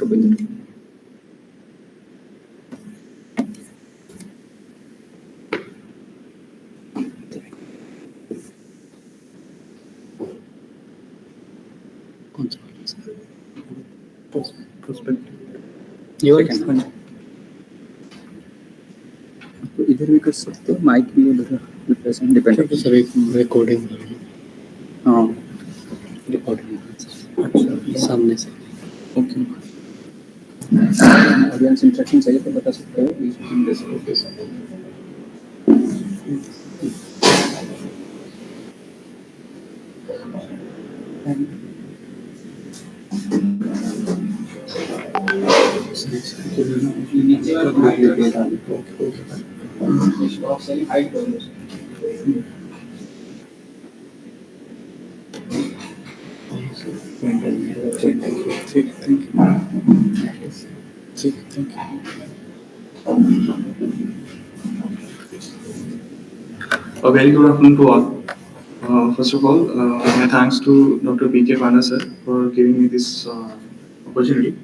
stability. Perspective. तो इधर भी कर सकते हो, माइक भी उधर प्रेजेंट डिपेंड सर एक रिकॉर्डिंग हाँ रिकॉर्डिंग अच्छा सामने से ओके ऑडियंस इंटरेक्शन चाहिए तो बता सकते हो A very good afternoon to all. First of all, my thanks to Dr. P.K. Pana sir for giving me this opportunity.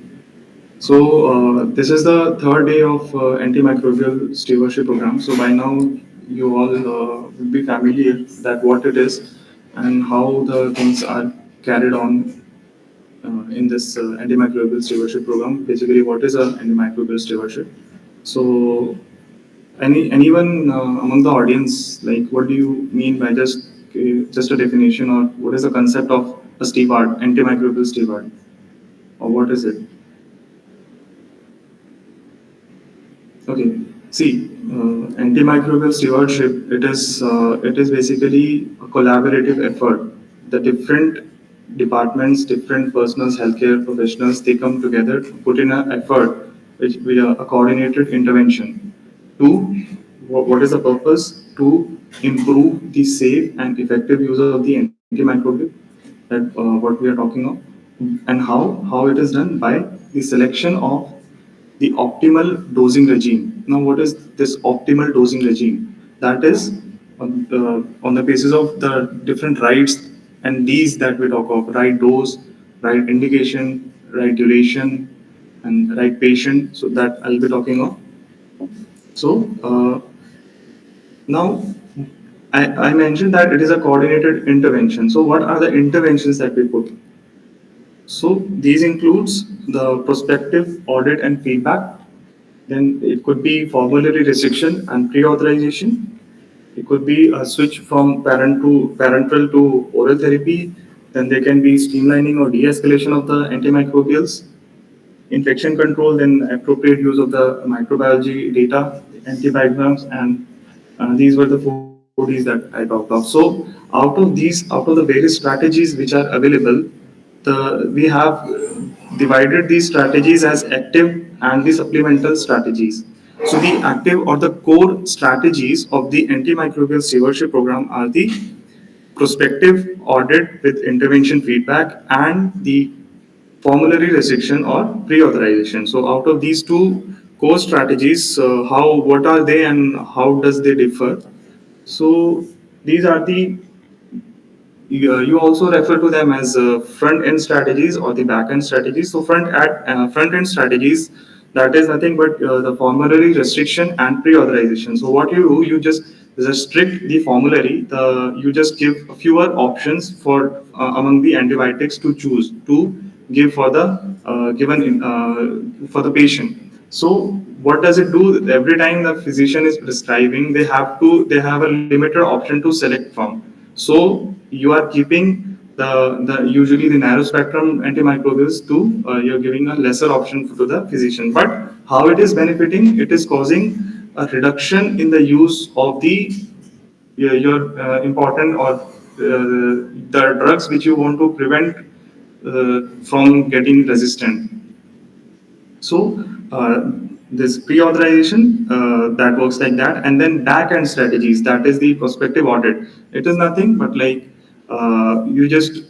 So this is the third day of antimicrobial stewardship program. So by now you all will be familiar that what it is and how the things are carried on in this antimicrobial stewardship program. Basically, what is an antimicrobial stewardship? So anyone among the audience, like what do you mean by just a definition, or what is the concept of a steward, antimicrobial steward, or what is it? Okay, see, antimicrobial stewardship, it is basically a collaborative effort. The different departments, different personals, healthcare professionals, they come together to put in an effort, which with a coordinated intervention to what is the purpose to improve the safe and effective use of the antimicrobial that what we are talking of, and how it is done by the selection of the optimal dosing regime. Now, what is this optimal dosing regime? That is on the basis of the different rights and these that we talk of: right dose, right indication, right duration, and right patient. So that I'll be talking of. So now I mentioned that it is a coordinated intervention. So what are the interventions that we put? So these includes the prospective audit and feedback. Then it could be formulary restriction and pre-authorization. It could be a switch from parenteral to oral therapy. Then there can be streamlining or de-escalation of the antimicrobials, infection control, then appropriate use of the microbiology data, antibiotics, and these were the 4Ds that I talked of. So out of the various strategies which are available, we have divided these strategies as active and the supplemental strategies. So the active or the core strategies of the antimicrobial stewardship program are the prospective audit with intervention feedback and the formulary restriction or pre-authorization. So out of these two core strategies, what are they and how does they differ? So these are the you also refer to them as front end strategies or the back end strategies. So front end strategies, that is nothing but the formulary restriction and pre-authorization. So what you do, you just restrict the formulary. You just give fewer options for among the antibiotics to choose to give for the given for the patient. So what does it do? Every time the physician is prescribing, they have a limited option to select from. So you are keeping the usually the narrow spectrum antimicrobials to you're giving a lesser option to the physician. But how it is benefiting? It is causing a reduction in the use of the your important or the drugs which you want to prevent from getting resistant. So this pre-authorization that works like that, and then back-end strategies, that is the prospective audit. It is nothing but like you just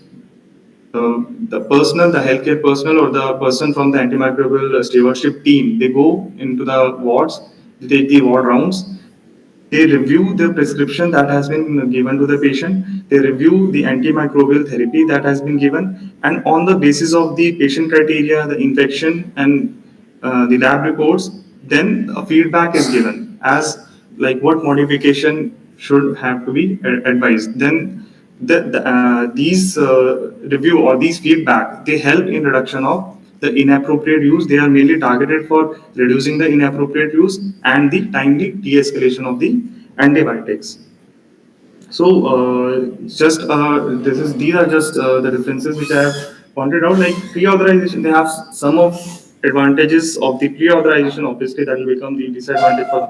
the healthcare personnel or the person from the antimicrobial stewardship team, they go into the wards, they take the ward rounds, they review the prescription that has been given to the patient, they review the antimicrobial therapy that has been given, and on the basis of the patient criteria, the infection, and the lab reports, then a feedback is given as like what modification should have to be advised. Then these review or these feedback, they help in reduction of the inappropriate use. They are mainly targeted for reducing the inappropriate use and the timely de-escalation of the antibiotics. So just this is these are just the differences which I have pointed out. Like pre-authorization, they have some of advantages of the pre-authorization. Obviously, that will become the disadvantage for the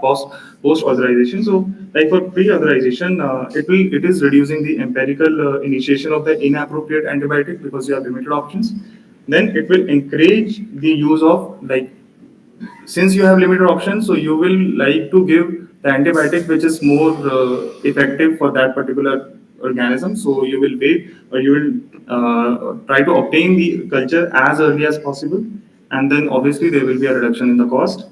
post-authorization. So, like for pre-authorization, it is reducing the empirical initiation of the inappropriate antibiotic because you have limited options. Then it will encourage the use of, like, since you have limited options, so you will like to give the antibiotic which is more effective for that particular organism. So you will wait, or you will try to obtain the culture as early as possible, and then obviously there will be a reduction in the cost.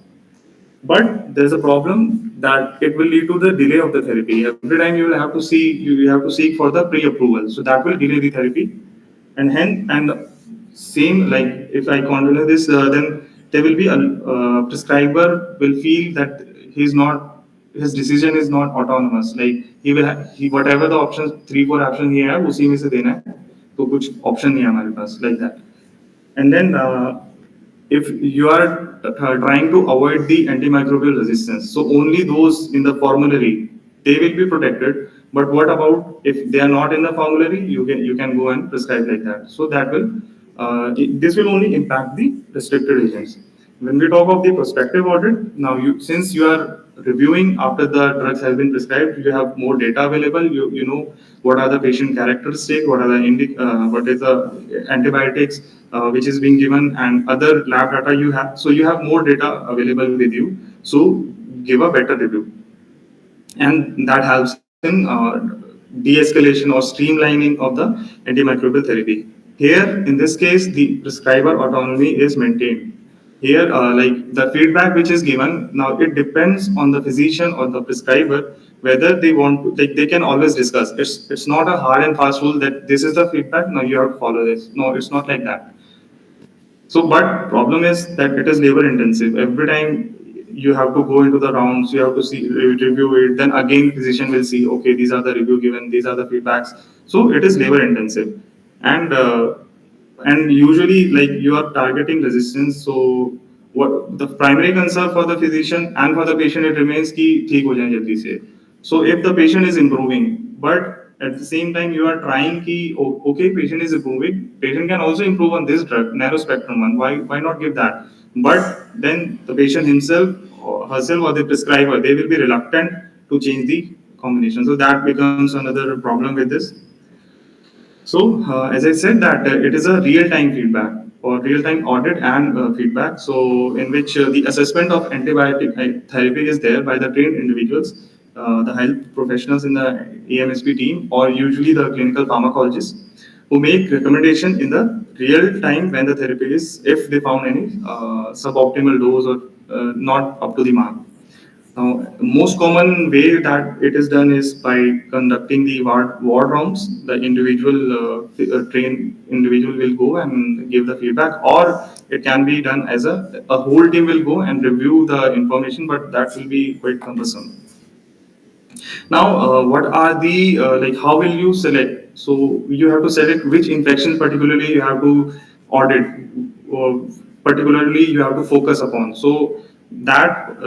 But there's a problem that it will lead to the delay of the therapy. Every time you will have to see, you have to seek for the pre-approval. So that will delay the therapy, and hence, and same, like if I continue this, then there will be a prescriber will feel that he's not, his decision is not autonomous. Like he whatever the options, 3 4 options he have, उसी में से देना है. तो कुछ option नहीं है हमारे पास, like that. And then if you are trying to avoid the antimicrobial resistance, so only those in the formulary, they will be protected. But what about if they are not in the formulary? You can go and prescribe like that. So that will this will only impact the restricted agents. When we talk of the prospective audit, now since you are reviewing after the drugs has been prescribed, you have more data available. You know what are the patient characteristics, what are the what is the antibiotics which is being given, and other lab data you have. So you have more data available with you. So give a better review, and that helps in de-escalation or streamlining of the antimicrobial therapy. Here, in this case, the prescriber autonomy is maintained. Here, like the feedback which is given, now it depends on the physician or the prescriber whether they want to, like they can always discuss. It's not a hard and fast rule that this is the feedback, now you have to follow this. No, it's not like that. So, but problem is that it is labor intensive. Every time you have to go into the rounds, you have to see, review it. Then again, physician will see, okay, these are the review given, these are the feedbacks. So it is labor intensive, and usually like you are targeting resistance. So what the primary concern for the physician and for the patient, it remains कि ठीक हो जाए जल्दी से. So if the patient is improving, but at the same time you are trying ki okay, patient is improving, patient can also improve on this drug, narrow spectrum one, why not give that? But then the patient himself or herself or the prescriber, they will be reluctant to change the combination. So that becomes another problem with this. So, as I said, that it is a real-time feedback or real-time audit and feedback. So, in which the assessment of antibiotic therapy is there by the trained individuals, the health professionals in the AMSP team, or usually the clinical pharmacologists, who make recommendation in the real time when the therapy is, if they found any suboptimal dose or not up to the mark. Now, most common way that it is done is by conducting the ward rounds. The individual trained individual will go and give the feedback, or it can be done as a whole team will go and review the information, but that will be quite cumbersome. Now, what are the like? How will you select? So you have to select which infections particularly you have to audit, or particularly you have to focus upon. So that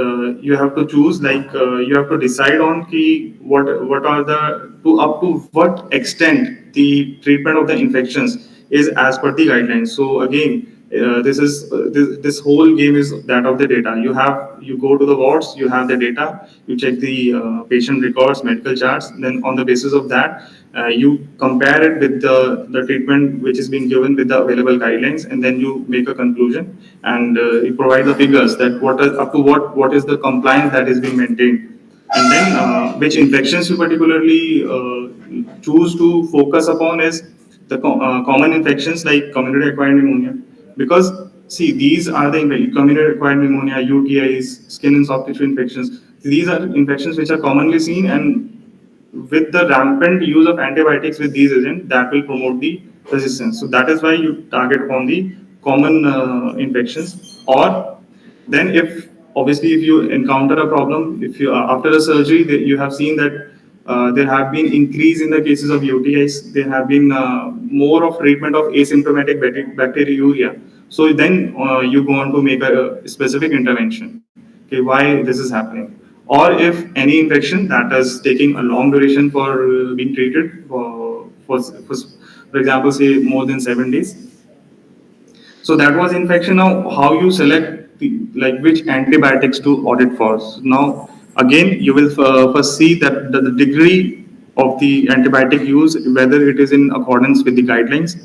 you have to choose. Like you have to decide on key what are the to up to what extent the treatment of the infections is as per the guidelines. So again, this whole game is that of the data. You go to the wards, you have the data, you check the patient records, medical charts. Then on the basis of that, you compare it with the treatment which is being given with the available guidelines, and then you make a conclusion, and you provide the figures that what is up to what is the compliance that is being maintained, and then which infections you particularly choose to focus upon is the common infections like community acquired pneumonia. Because see, these are the community acquired pneumonia, UTIs, skin and soft tissue infections. These are infections which are commonly seen, and with the rampant use of antibiotics with these agents, that will promote the resistance. So that is why you target on the common infections. Or then, if obviously if you encounter a problem, if you after a surgery, you have seen that there have been increase in the cases of UTIs. There have been more of treatment of asymptomatic bacteriuria. So then you go on to make a specific intervention. Okay, why this is happening? Or if any infection that is taking a long duration for being treated for example, say more than 7 days, so that was infection. Now, how you select like which antibiotics to audit for? So now, again, you will first see that the degree of the antibiotic use, whether it is in accordance with the guidelines,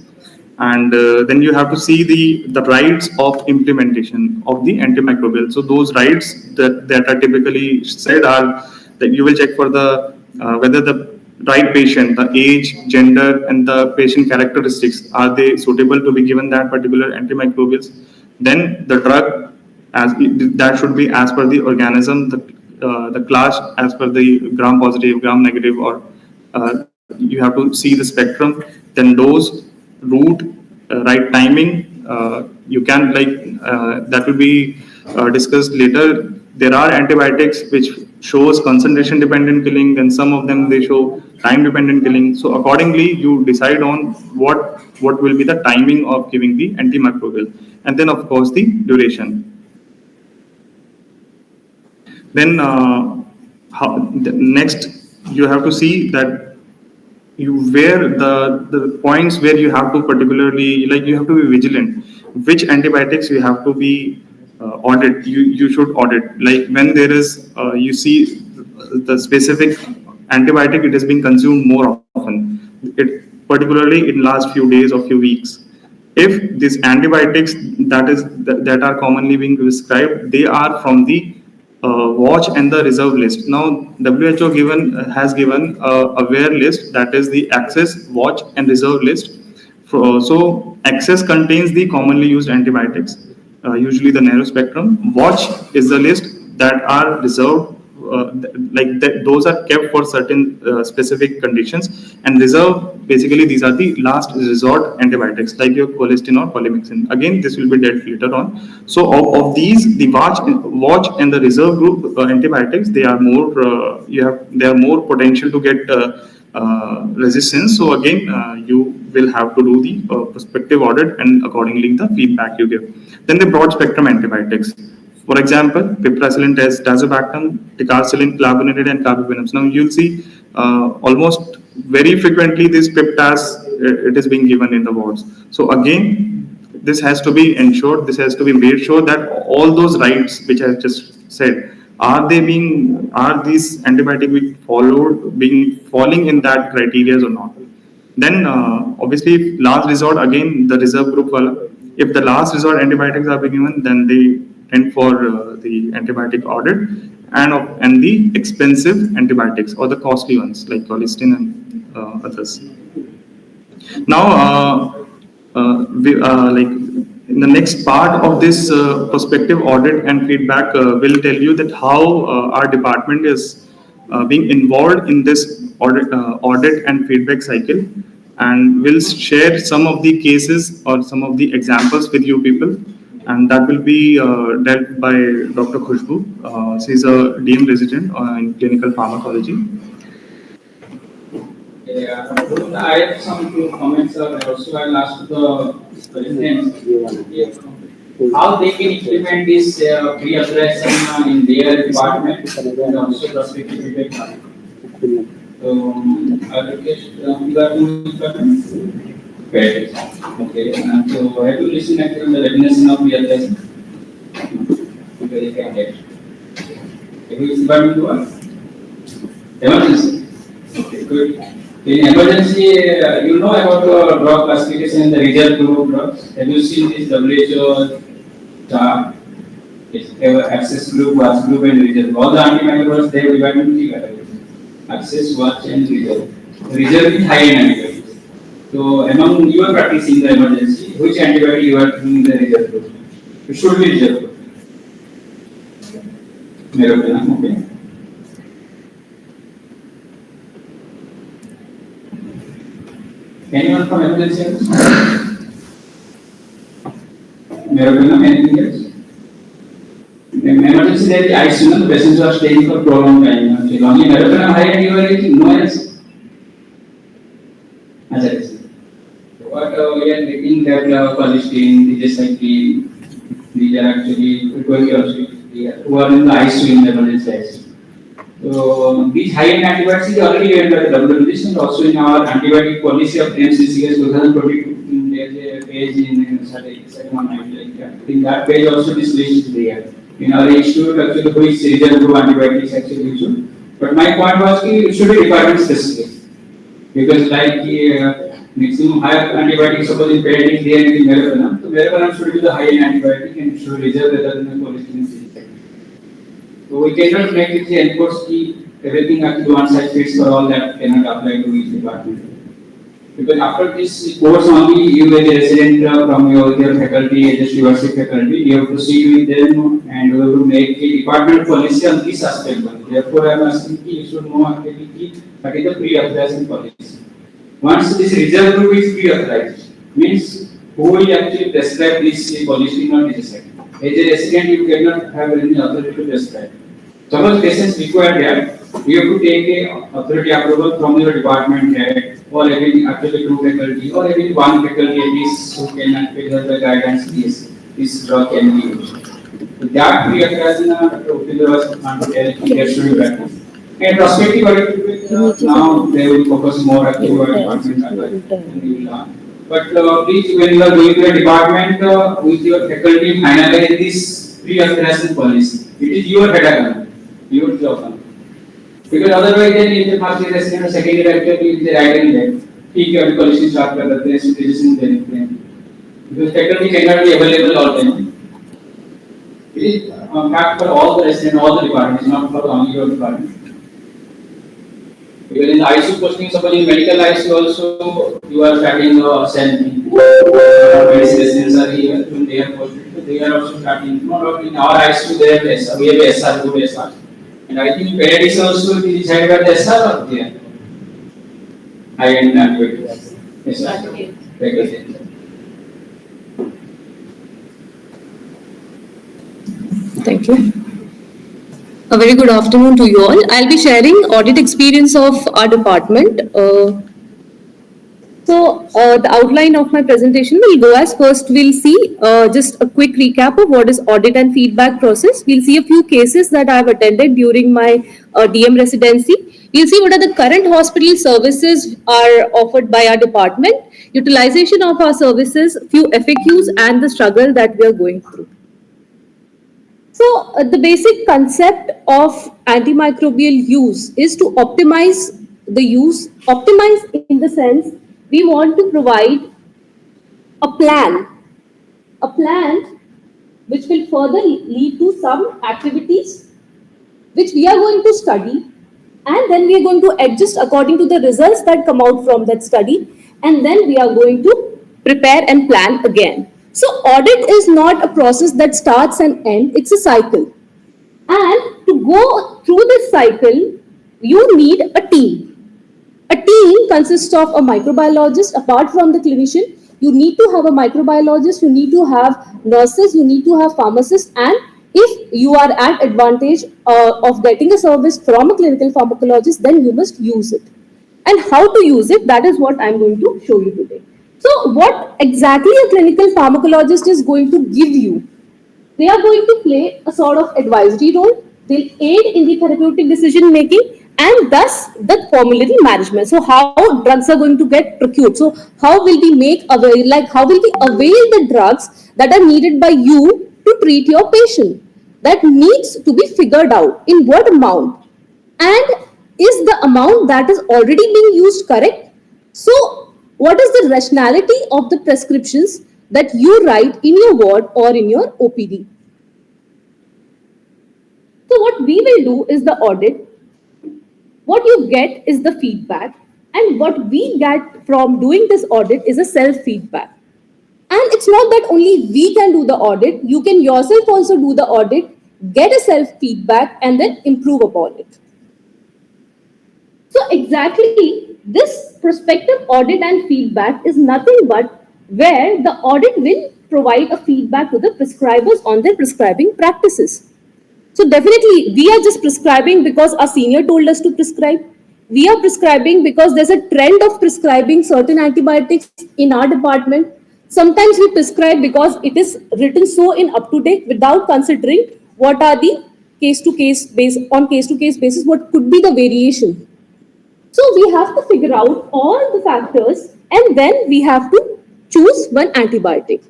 and then you have to see the rights of implementation of the antimicrobial. So those rights that are typically said are that you will check for the whether the right patient, the age, gender, and the patient characteristics, are they suitable to be given that particular antimicrobials. Then the drug, as that should be as per the organism, the class as per the gram positive, gram negative, or you have to see the spectrum. Then dose, route, right timing. You can like that will be discussed later. There are antibiotics which shows concentration dependent killing, and some of them they show time dependent killing. So accordingly, you decide on what will be the timing of giving the antimicrobial, and then of course the duration. Then next you have to see that you where the points where you have to particularly like you have to be vigilant which antibiotics you have to be audit. You should audit like when there is you see the specific antibiotic, it is being consumed more often, it particularly in last few days or few weeks. If these antibiotics that are commonly being prescribed, they are from the watch and the reserve list. Now WHO has given a WARE list, that is the access, watch, and reserve list. So access contains the commonly used antibiotics, usually the narrow spectrum. Watch is the list that are reserved, like that, those are kept for certain specific conditions. And reserve, basically these are the last resort antibiotics like your colistin or polymyxin. Again, this will be dealt later on. So of these, the watch and the reserve group antibiotics, they are more they are more potential to get resistance. So again, you will have to do the prospective audit and accordingly the feedback you give. Then the broad spectrum antibiotics. For example, piperacillin, tazobactam, ticarcillin, clavulanate, and carbapenems. Now you'll see almost very frequently this piptas it is being given in the wards. So again, this has to be ensured. This has to be made sure that all those rights which I just said, are these antibiotic being falling in that criteria or not. Then obviously, if last resort, again the reserve group wala. If the last resort antibiotics are being given, then they tend for the antibiotic audit and the expensive antibiotics or the costly ones like colistin and others. Now, like in the next part of this prospective audit and feedback, will tell you that how our department is being involved in this audit and feedback cycle, and we'll share some of the cases or some of the examples with you people, and that will be dealt by Dr. Khushbu. She's a DM resident in clinical pharmacology. Yeah, I have some few comments. Also, I'll ask the presidents how they can implement this pre-authorization in their department and also prospective feedback. I request the department. Okay. So, have you listened actually the definition of pre-authorization? Very candid. Have you department to us? Emergency. Okay, good. In emergency, you know about the drug classification in the reserve group drugs. Have you seen this WHO chart? It's access group, watch group, and reserve. All the antimicrobials they have divided into three categories: access, watch, and reserve. Reserve is high-end antibiotics. So, among you are practicing the emergency, which antibiotic you are taking in the reserve group? It should be reserve group. Okay. from emergency service? Meropenem, anything else? In emergency, there is ICU, the patients are staying for prolonged time. Only meropenem high antibiotic, no else. As I said. What we are taking that cholesterol, digoxin, these are actually going who are in the ICU in the emergency ICU. So these high-end antibiotics is already given by the WHO and also in our antibiotic policy of NCCS 2022. There's a page in second one, in that page also this list is there. In our institute, actually, who is reserved to antibiotics actually we should. But my point was that it should be department specific. Because like maximum higher antibiotics, suppose in pediatrics they are in meropenem, so meropenem should be the high-end antibiotic and should reserve rather than the cholesterol. So we cannot make it the enforce key, everything actually one size fits for all, that cannot apply to each department. Because after this course only, you as a resident from your faculty, as a stewardship faculty, you have to sit with them and you have to make a department policy on this aspect. Therefore, I am asking you should know actually what is the pre-authorization policy. Once this reserve group is pre-authorized, means who will actually prescribe this policy not necessary. As a resident, you cannot have any authority to prescribe. Suppose patients require that, you have to take a authority approval from your department head or even actually two faculty or even one faculty at least who can actually have the guidance this drug can be used. With that pre-authorization, that should be practiced. And prospective audit, now they will focus more actually on department. But please, when you are going to a department with your faculty, finalize this pre-authorization policy. It is your headache, your job. Because otherwise, then if the first year resident or second year activity, if they write in there, ठीक है, policy start कर देते हैं, citizen देते हैं. Because faculty cannot be available all the time. It is fact for all the residents, all the departments, not for only your department. Because in the ICU posting, suppose in medical ICU also, you are starting sending. Medicine residents are here, when they are posted, they are also starting. Not in our ICU, they have SR, we have SR, good SR. And I think pediatrics also is decided by the SR or there. High-end antibiotics. SR. Thank you. A very good afternoon to you all. I'll be sharing audit experience of our department. The outline of my presentation will go as first we'll see just a quick recap of what is audit and feedback process. We'll see a few cases that I've attended during my DM residency. We'll see what are the current hospital services are offered by our department, utilization of our services, few FAQs and the struggle that we are going through. So the basic concept of antimicrobial use is to optimize the use, optimize in the sense we want to provide a plan which will further lead to some activities which we are going to study, and then we are going to adjust according to the results that come out from that study, and then we are going to prepare and plan again. So audit is not a process that starts and ends, it's a cycle. And to go through this cycle, you need a team. A team consists of a microbiologist. Apart from the clinician, you need to have a microbiologist, you need to have nurses, you need to have pharmacists, and if you are at advantage of getting a service from a clinical pharmacologist, then you must use it. And how to use it, that is what I am going to show you today. So what exactly a clinical pharmacologist is going to give you? They are going to play a sort of advisory role. They'll aid in the therapeutic decision making and thus the formulary management. So how drugs are going to get procured? So how will we make avail, like how will we avail the drugs that are needed by you to treat your patient? That needs to be figured out in what amount, and is the amount that is already being used correct? So what is the rationality of the prescriptions that you write in your ward or in your OPD? So what we will do is the audit. What you get is the feedback, and what we get from doing this audit is a self-feedback. And it's not that only we can do the audit, you can yourself also do the audit, get a self-feedback, and then improve upon it. So exactly this prospective audit and feedback is nothing but where the audit will provide a feedback to the prescribers on their prescribing practices. So definitely, we are just prescribing because our senior told us to prescribe. We are prescribing because there's a trend of prescribing certain antibiotics in our department. Sometimes we prescribe because it is written so in up to date without considering what are the case to case basis, what could be the variation. So we have to figure out all the factors and then we have to choose one antibiotic.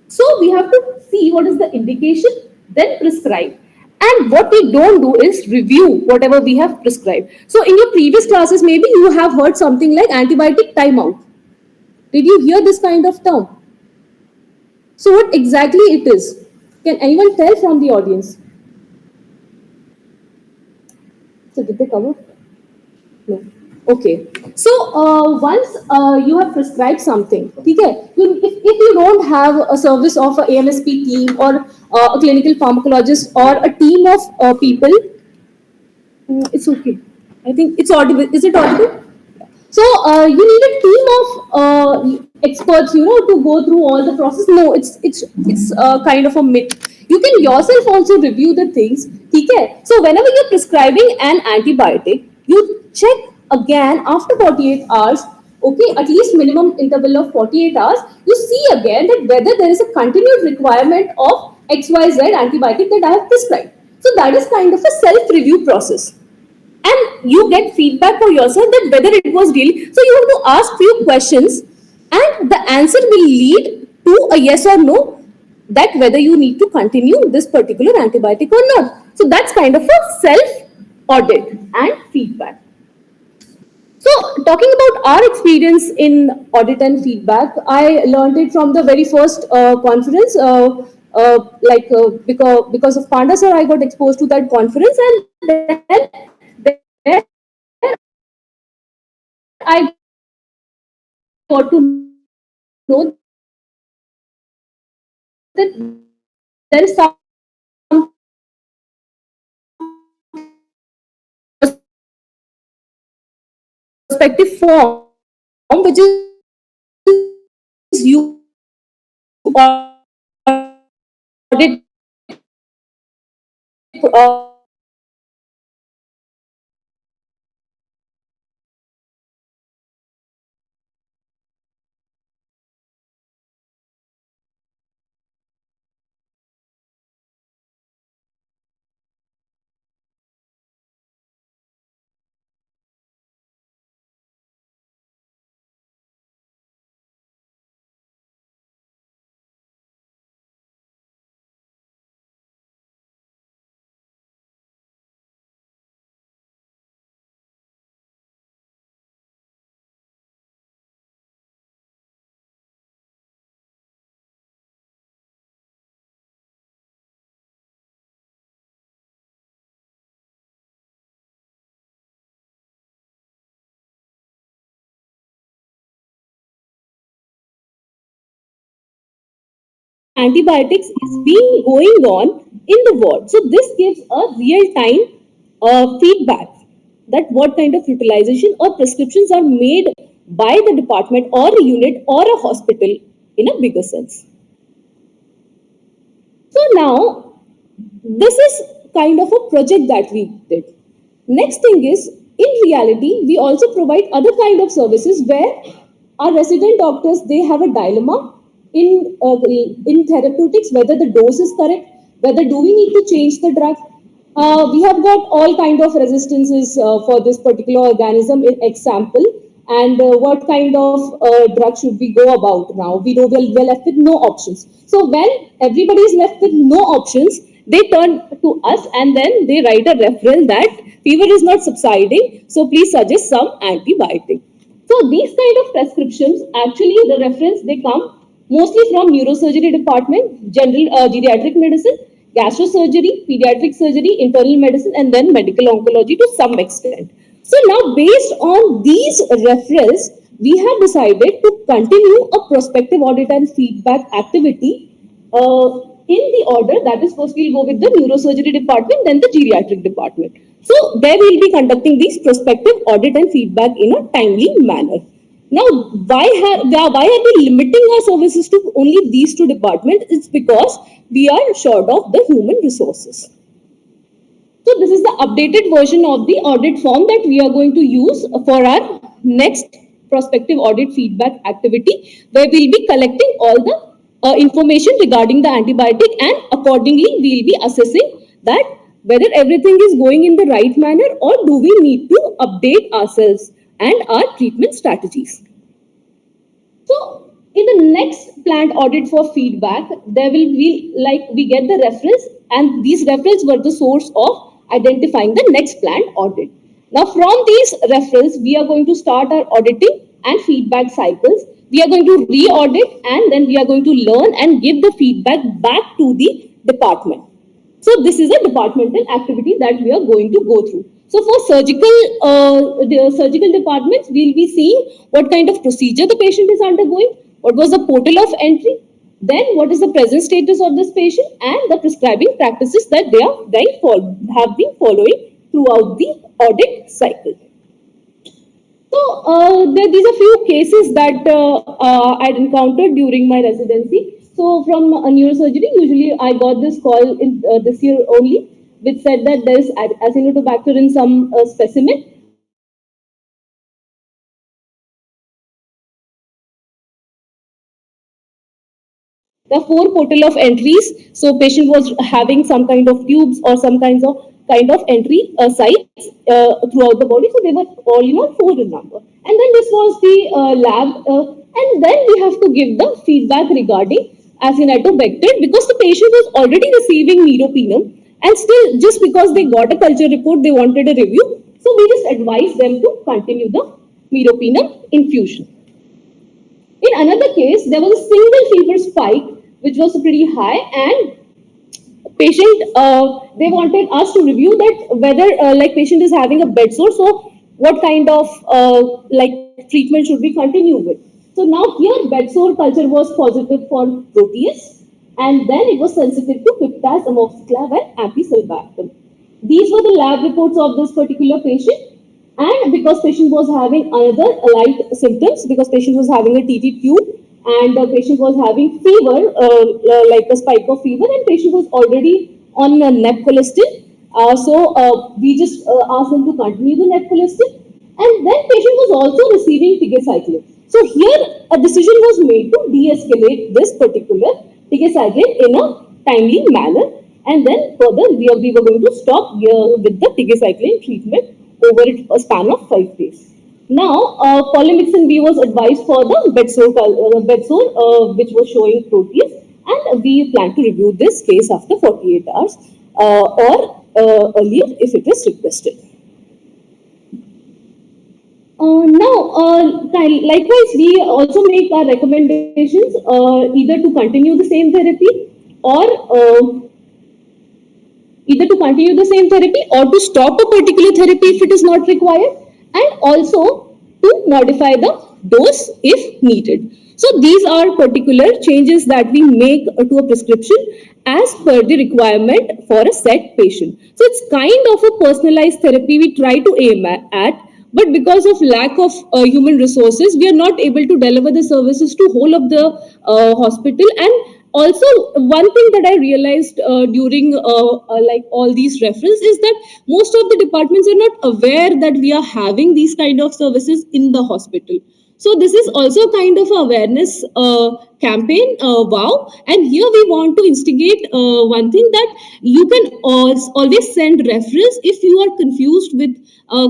So we have to see what is the indication, then prescribe. And what we don't do is review whatever we have prescribed. So in your previous classes, maybe you have heard something like antibiotic timeout. Did you hear this kind of term? So what exactly it is? Can anyone tell from the audience? So did they cover? No. Okay. So once you have prescribed something, okay, if you don't have a service of a AMSP team or a clinical pharmacologist or a team of people, it's okay. I think it's audible. Is it audible? So you need a team of experts, to go through all the process. No, it's kind of a myth. You can yourself also review the things. Okay. So whenever you're prescribing an antibiotic, you check again after 48 hours. Okay, at least minimum interval of 48 hours. You see again that whether there is a continued requirement of XYZ antibiotic that I have prescribed. So that is kind of a self-review process. And you get feedback for yourself that whether it was really. So you have to ask few questions and the answer will lead to a yes or no, that whether you need to continue this particular antibiotic or not. So that's kind of a self audit and feedback. So talking about our experience in audit and feedback, I learned it from the very first conference. Because of Panda sir, I got exposed to that conference, and then I got to know that there is some perspective form which is you audit antibiotics is being going on in the ward. So this gives a real-time feedback that what kind of utilization or prescriptions are made by the department or a unit or a hospital in a bigger sense. So now, this is kind of a project that we did. Next thing is, in reality, we also provide other kind of services where our resident doctors, they have a dilemma in therapeutics, whether the dose is correct, whether do we need to change the drug. We have got all kind of resistances for this particular organism in example, and what kind of drug should we go about now? We know we're left with no options. So when everybody is left with no options, they turn to us and then they write a referral that fever is not subsiding, so please suggest some antibiotic. So these kind of prescriptions, actually the reference, they come mostly from neurosurgery department, general geriatric medicine, gastrosurgery, pediatric surgery, internal medicine, and then medical oncology to some extent. So now based on these referrals, we have decided to continue a prospective audit and feedback activity in the order, that is, first we'll go with the neurosurgery department, then the geriatric department. So there we'll be conducting these prospective audit and feedback in a timely manner. Now, why are we limiting our services to only these two departments? It's because we are short of the human resources. So this is the updated version of the audit form that we are going to use for our next prospective audit feedback activity, where we'll be collecting all the information regarding the antibiotic, and accordingly we'll be assessing that whether everything is going in the right manner or do we need to update ourselves and our treatment strategies. So in the next planned audit for feedback, there will be we get the reference, and these references were the source of identifying the next planned audit. Now from these references, we are going to start our auditing and feedback cycles. We are going to re-audit, and then we are going to learn and give the feedback back to the department. So this is a departmental activity that we are going to go through. So for the surgical departments, we'll be seeing what kind of procedure the patient is undergoing, what was the portal of entry, then what is the present status of this patient, and the prescribing practices that they have been following throughout the audit cycle. So these are few cases that I'd encountered during my residency. So from neurosurgery, usually I got this call in this year only, which said that there is Acinetobacter in some specimen. The 4 portal of entries. So patient was having some kind of tubes or some kind of entry sites throughout the body. So they were all 4 in number. And then this was the lab, and then we have to give the feedback regarding Acinetobacter, because the patient was already receiving meropenem, and still just because they got a culture report, they wanted a review. So we just advised them to continue the meropenem infusion. In another case, there was a single fever spike which was pretty high, and patient they wanted us to review that whether patient is having a bed sore. So what kind of treatment should we continue with? So now here bed sore culture was positive for Proteus, and then it was sensitive to piptaz, amoxiclav, and ampicillin. These were the lab reports of this particular patient. And because patient was having another allied symptoms, because patient was having a TT tube, and the patient was having fever, like a spike of fever, and patient was already on nepcolistin. So we just asked him to continue the nepcolistin, and then patient was also receiving tigecycline. So here a decision was made to de-escalate this particular tigecycline in a timely manner, and then further we were going to stop with the tigecycline treatment over a span of 5 days. Now, polymyxin B was advised for the bed sore, which was showing Proteus, and we plan to review this case after 48 hours or earlier if it is requested. Likewise, we also make our recommendations either to continue the same therapy or to stop a particular therapy if it is not required, and also to modify the dose if needed. So these are particular changes that we make to a prescription as per the requirement for a set patient. So it's kind of a personalized therapy we try to aim at, but because of lack of human resources, we are not able to deliver the services to whole of the hospital. And also, one thing that I realized during all these referrals is that most of the departments are not aware that we are having these kind of services in the hospital. So this is also kind of awareness campaign, WAAW. And here we want to instigate one thing, that you can always send referrals if you are confused with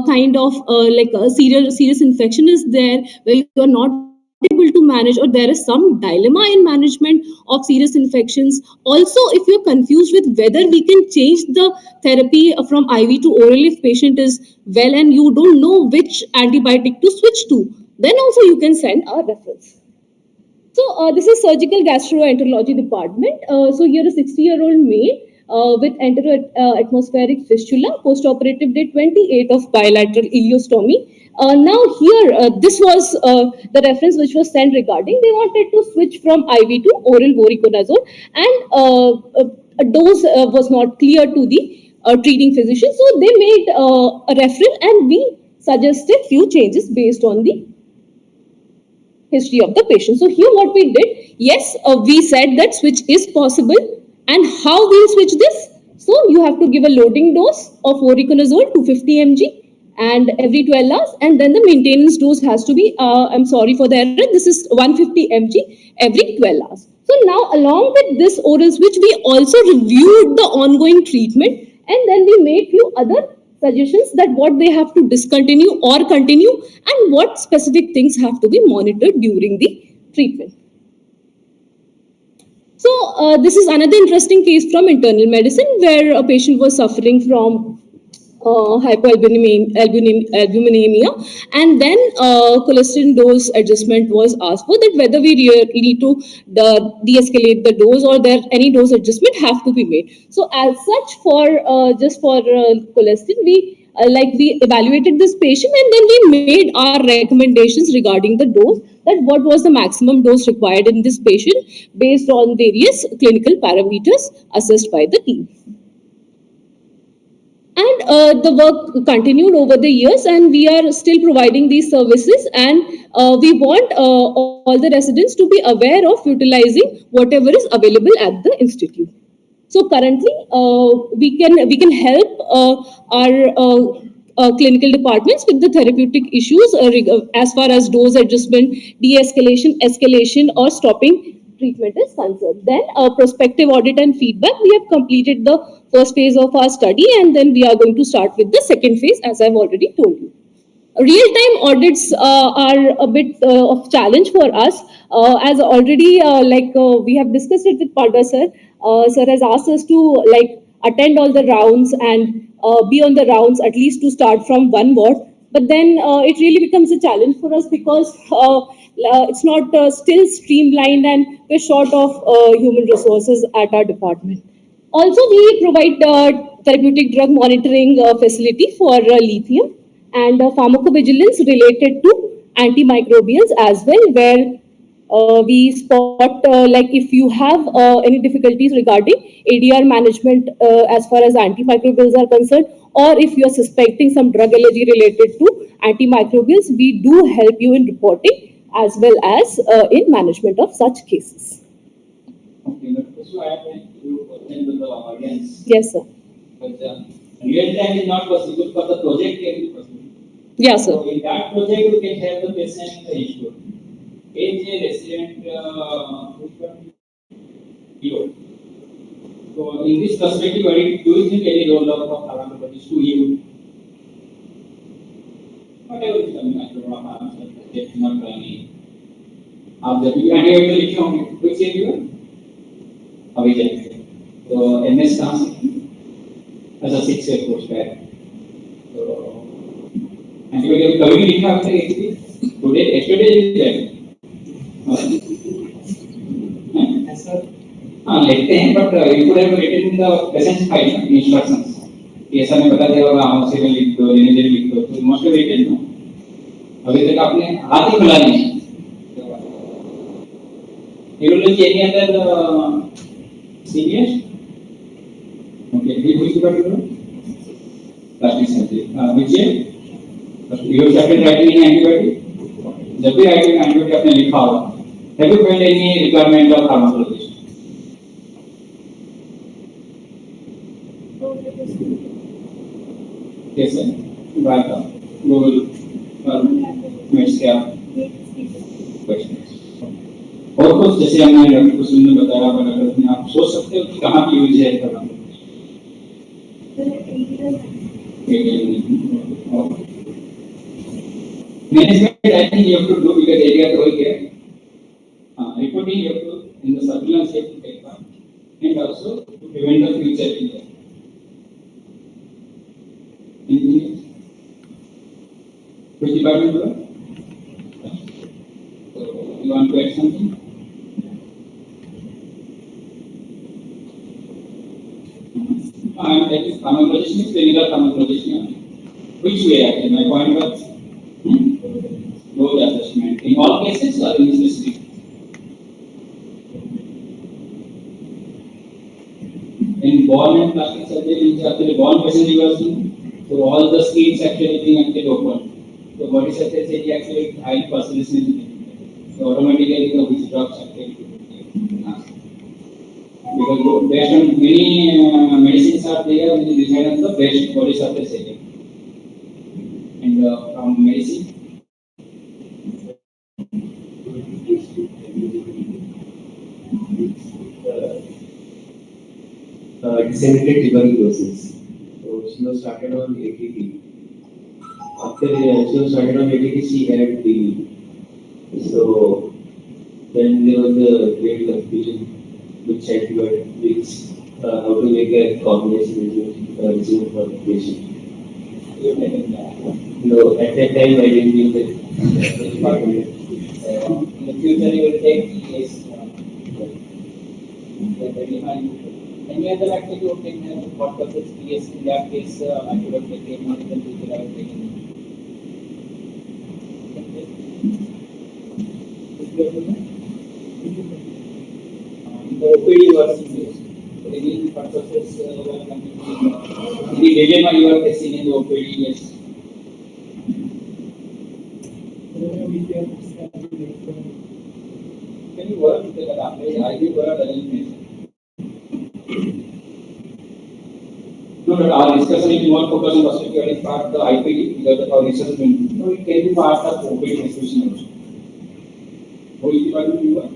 kind of a serious infection is there where you are not able to manage, or there is some dilemma in management of serious infections. Also, if you're confused with whether we can change the therapy from IV to oral if patient is well and you don't know which antibiotic to switch to, then also you can send a reference. So this is surgical gastroenterology department. So here a 60-year-old male with enteroatmospheric fistula, postoperative day 28 of bilateral ileostomy. Now here, this was the reference which was sent regarding. They wanted to switch from IV to oral voriconazole, and a dose was not clear to the treating physician. So they made a referral, and we suggested few changes based on the history of the patient. So here what we did, yes, we said that switch is possible, and how we'll switch this? So you have to give a loading dose of voriconazole 250 mg and every 12 hours, and then the maintenance dose has to be, I'm sorry for the error, this is 150 mg every 12 hours. So now along with this oral switch, we also reviewed the ongoing treatment, and then we made few other suggestions that what they have to discontinue or continue, and what specific things have to be monitored during the treatment. So this is another interesting case from internal medicine where a patient was suffering from hypoalbuminemia, and then cholesterol dose adjustment was asked for, that whether we need to de-escalate the dose or there any dose adjustment have to be made. So as such, for just for cholesterol, we evaluated this patient, and then we made our recommendations regarding the dose, that what was the maximum dose required in this patient based on various clinical parameters assessed by the team. And the work continued over the years, and we are still providing these services, and we want all the residents to be aware of utilizing whatever is available at the institute. So currently, we can help our clinical departments with the therapeutic issues as far as dose adjustment, de-escalation, escalation, or stopping treatment is concerned. Then prospective audit and feedback, we have completed the first phase of our study, and then we are going to start with the second phase, as I've already told you. Real-time audits are a bit of challenge for us, as already we have discussed it with Pada sir. Sir has asked us to attend all the rounds and be on the rounds at least to start from one ward. But then it really becomes a challenge for us because it's not still streamlined, and we're short of human resources at our department. Also, we provide therapeutic drug monitoring facility for lithium and pharmacovigilance related to antimicrobials as well, where we spot if you have any difficulties regarding ADR management as far as antimicrobials are concerned, or if you are suspecting some drug allergy related to antimicrobials, we do help you in reporting as well as in management of such cases. Okay, so I have to present to the audience. Yes, sir. But real time is not possible, but the project can be possible. Yeah, sir. So in that project, you can have the patient in the institute. Age a resident So in this perspective, do you think any role of pharmacologist to you? Whatever is coming, I don't know, not any. आप जब भी आने वाले लिखे होंगे, कोई change हुआ? अभी जाएंगे। तो MS कहाँ से? ऐसा 6 year course है। तो एंटीबायोटिक कभी भी लिखा आपने एक टुडे yesterday is there। ऐसा हाँ लिखते हैं, but you could have written in the present file instructions। ये ऐसा नहीं बता दिया होगा हाँ उसे लिख दो, इन्हें लिख दो, तो must have written ना। अभी तक आपने हाथ ही खुला नहीं। Urology any other CVS? Okay, which department? Plastic surgery. Which year? You started writing in antibiotic? जब भी writing antibiotic आपने लिखा होगा, have you felt any requirement of pharmacologist? Yes, sir. Right. Google. Questions. और कुछ जैसे हमने डॉक्टर कुसुम ने बताया, डॉक्टर आप सोच सकते हो कि कहाँ की यूज है इसका नाम? Management, I think you have to do because area तो ही है. Reporting you have to in the surveillance you have to take part, and also to prevent the future danger. Which department was? You want to add something? That is pharmacologist means clinical pharmacologist. Which way actually? My point was load adjustment. In all cases or in specific? In bone and plastic surgery means actually bone patient you are seeing. So all the skins actually being actually open. So body surface area actually highly persistent. So automatically the which drugs actually because based on many medicines are there which is designed on the best body surface area. And from medicine. Disseminated tuberculosis. So she was started on ATT. After she was started on ATT, she had TB. So then there was a great confusion which antibiotic, which how to make a combination with resume for the patient. No, at that time I didn't use it. In the future, you will take yes. Any other activity you can what purpose PS in that case I could have taken not even people have taken. The OPD was any purposes the dilemma you are facing in the OPD, yes. Can you work with the I will work arrangement. No, but our discussion is more focused on hospitality part of the IPD because our research no, it can be part of OPD discussion also. How is it going to be one?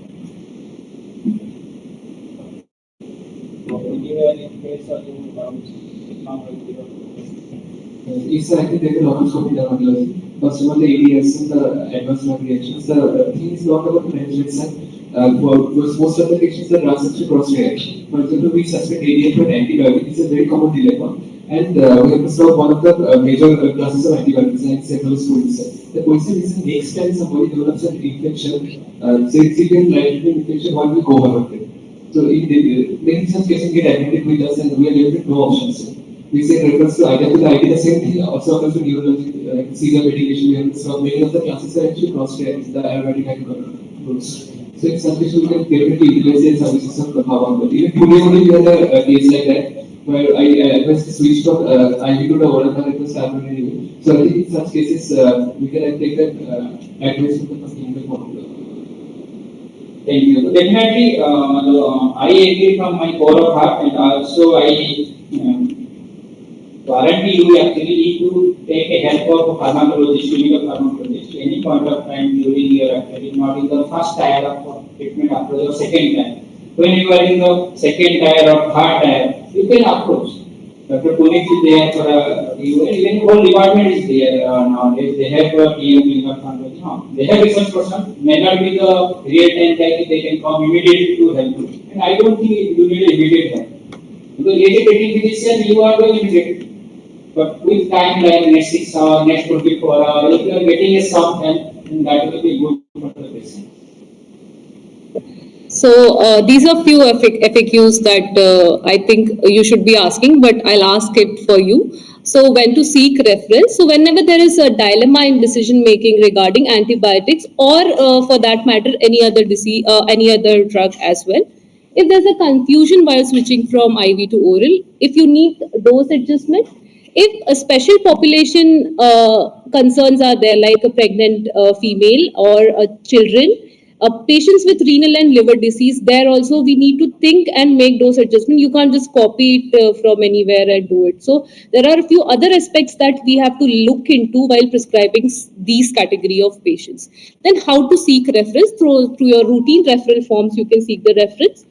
It's actually taken a lot of scope in dermatology. First of all, the ADS and the advanced drug reactions. The thing is not about the mechanism. For most of the patients, the drug substance cross reaction. For example, we suspect ADS for an antibiotic. It's a very common dilemma. And we have to solve one of the major classes of antibiotics, like cephalosporin. The question is, next time somebody develops an infection, say it's even life-threatening infection, what will go about it? So many such cases get admitted with us, and we are left with no options. We say reference to either to the idea, the same thing also occurs to neurology, like seizure medication. We have so many of the classes are actually cross-reacting the aromatic groups. So in some cases, we can definitely utilize the services of WAAW. But even today, only we had a case like that where I was switched from IV to the oral therapist anyway. So I think in such cases, we can take that advice from the clinical formula. Thank you. Definitely, I agree from my core of heart, and also I guarantee you actually need to take a help of a pharmacologist, clinical pharmacologist, any point of time during your actually not in the first tier of treatment approach or second tier. When you are in the second tier or third tier, you can approach. Dr. Puneet is there for even whole department is there nowadays. They have a PM clinical pharmacology. No, they have research person. May not be the real time like they can come immediately to help you. And I don't think you need immediate help. Because as a treating physician, you are going immediate. But with time like next 6 hours, next 24 hours, if you are getting a some help, then that will be good for the patient. So these are few FAQs that I think you should be asking, but I'll ask it for you. So when to seek reference? So whenever there is a dilemma in decision making regarding antibiotics, or for that matter, any other disease, any other drug as well. If there's a confusion while switching from IV to oral, if you need dose adjustment, if a special population concerns are there, like a pregnant female or children, patients with renal and liver disease, there also we need to think and make dose adjustment. You can't just copy it from anywhere and do it. So there are a few other aspects that we have to look into while prescribing these category of patients. Then how to seek reference through your routine referral forms. You can seek the reference.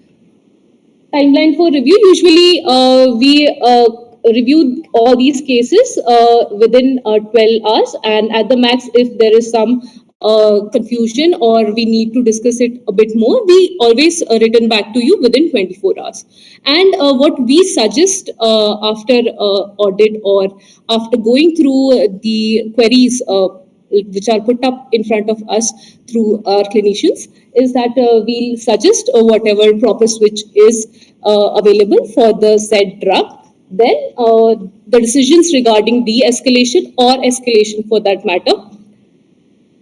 Timeline for review. Usually, we review all these cases within 12 hours, and at the max, if there is some confusion or we need to discuss it a bit more, we always return back to you within 24 hours. And what we suggest after audit or after going through the queries which are put up in front of us through our clinicians is that we'll suggest whatever proper switch is available for the said drug. Then the decisions regarding de-escalation or escalation for that matter,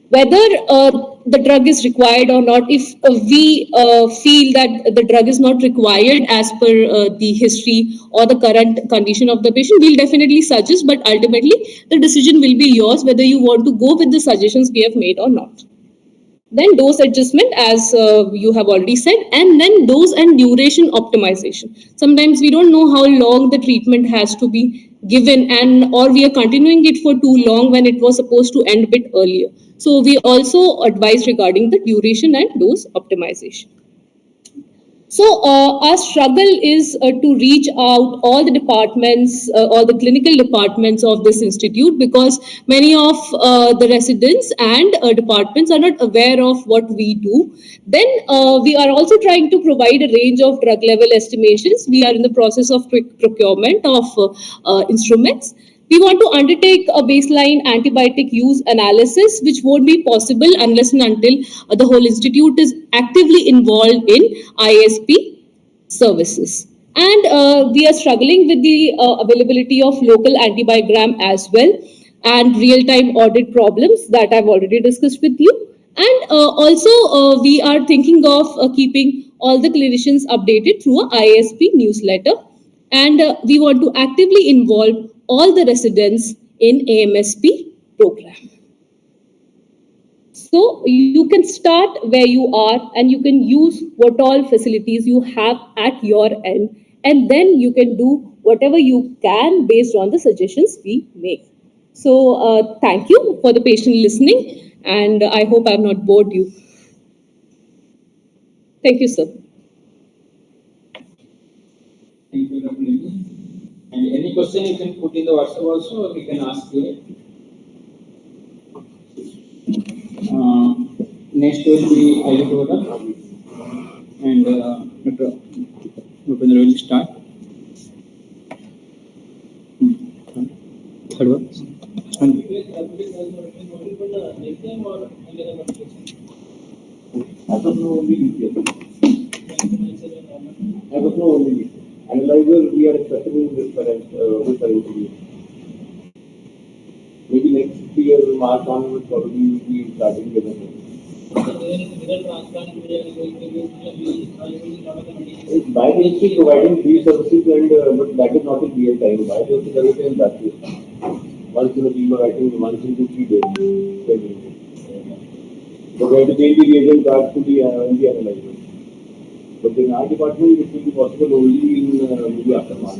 whether the drug is required or not. If we feel that the drug is not required as per the history or the current condition of the patient, we'll definitely suggest, but ultimately the decision will be yours whether you want to go with the suggestions we have made or not. Then dose adjustment, as you have already said, and then dose and duration optimization. Sometimes we don't know how long the treatment has to be given, and or we are continuing it for too long when it was supposed to end a bit earlier. So we also advise regarding the duration and dose optimization. So our struggle is to reach out all the departments, all the clinical departments of this institute, because many of the residents and departments are not aware of what we do. Then we are also trying to provide a range of drug level estimations. We are in the process of procurement of instruments. We want to undertake a baseline antibiotic use analysis, which won't be possible unless and until the whole institute is actively involved in ISP services. And we are struggling with the availability of local antibiogram as well, and real-time audit problems that I've already discussed with you. And also, we are thinking of keeping all the clinicians updated through a ISP newsletter, and we want to actively involve all the residents in AMSP program. So you can start where you are and you can use what all facilities you have at your end, and then you can do whatever you can based on the suggestions we make. So thank you for the patient listening, and I hope I have not bored you. Thank you, sir. Thank you, Dr. Nidhi. And any question you can put in the WhatsApp also, or we can ask here. Next will be Ayurveda, and Dr. Rupendra will start. Third one. As of now, only DPS. As of now, only DPS. Analyzer, we are expecting this current maybe next year, March onwards, probably we will be starting the business. Biodiversity providing these services, and but that is not in real time. Biodiversity services in that case. Once in a week, I think once in 2-3 days. So we have to change the reagent card to the analyzer. But in our department, it will be possible only in maybe after March.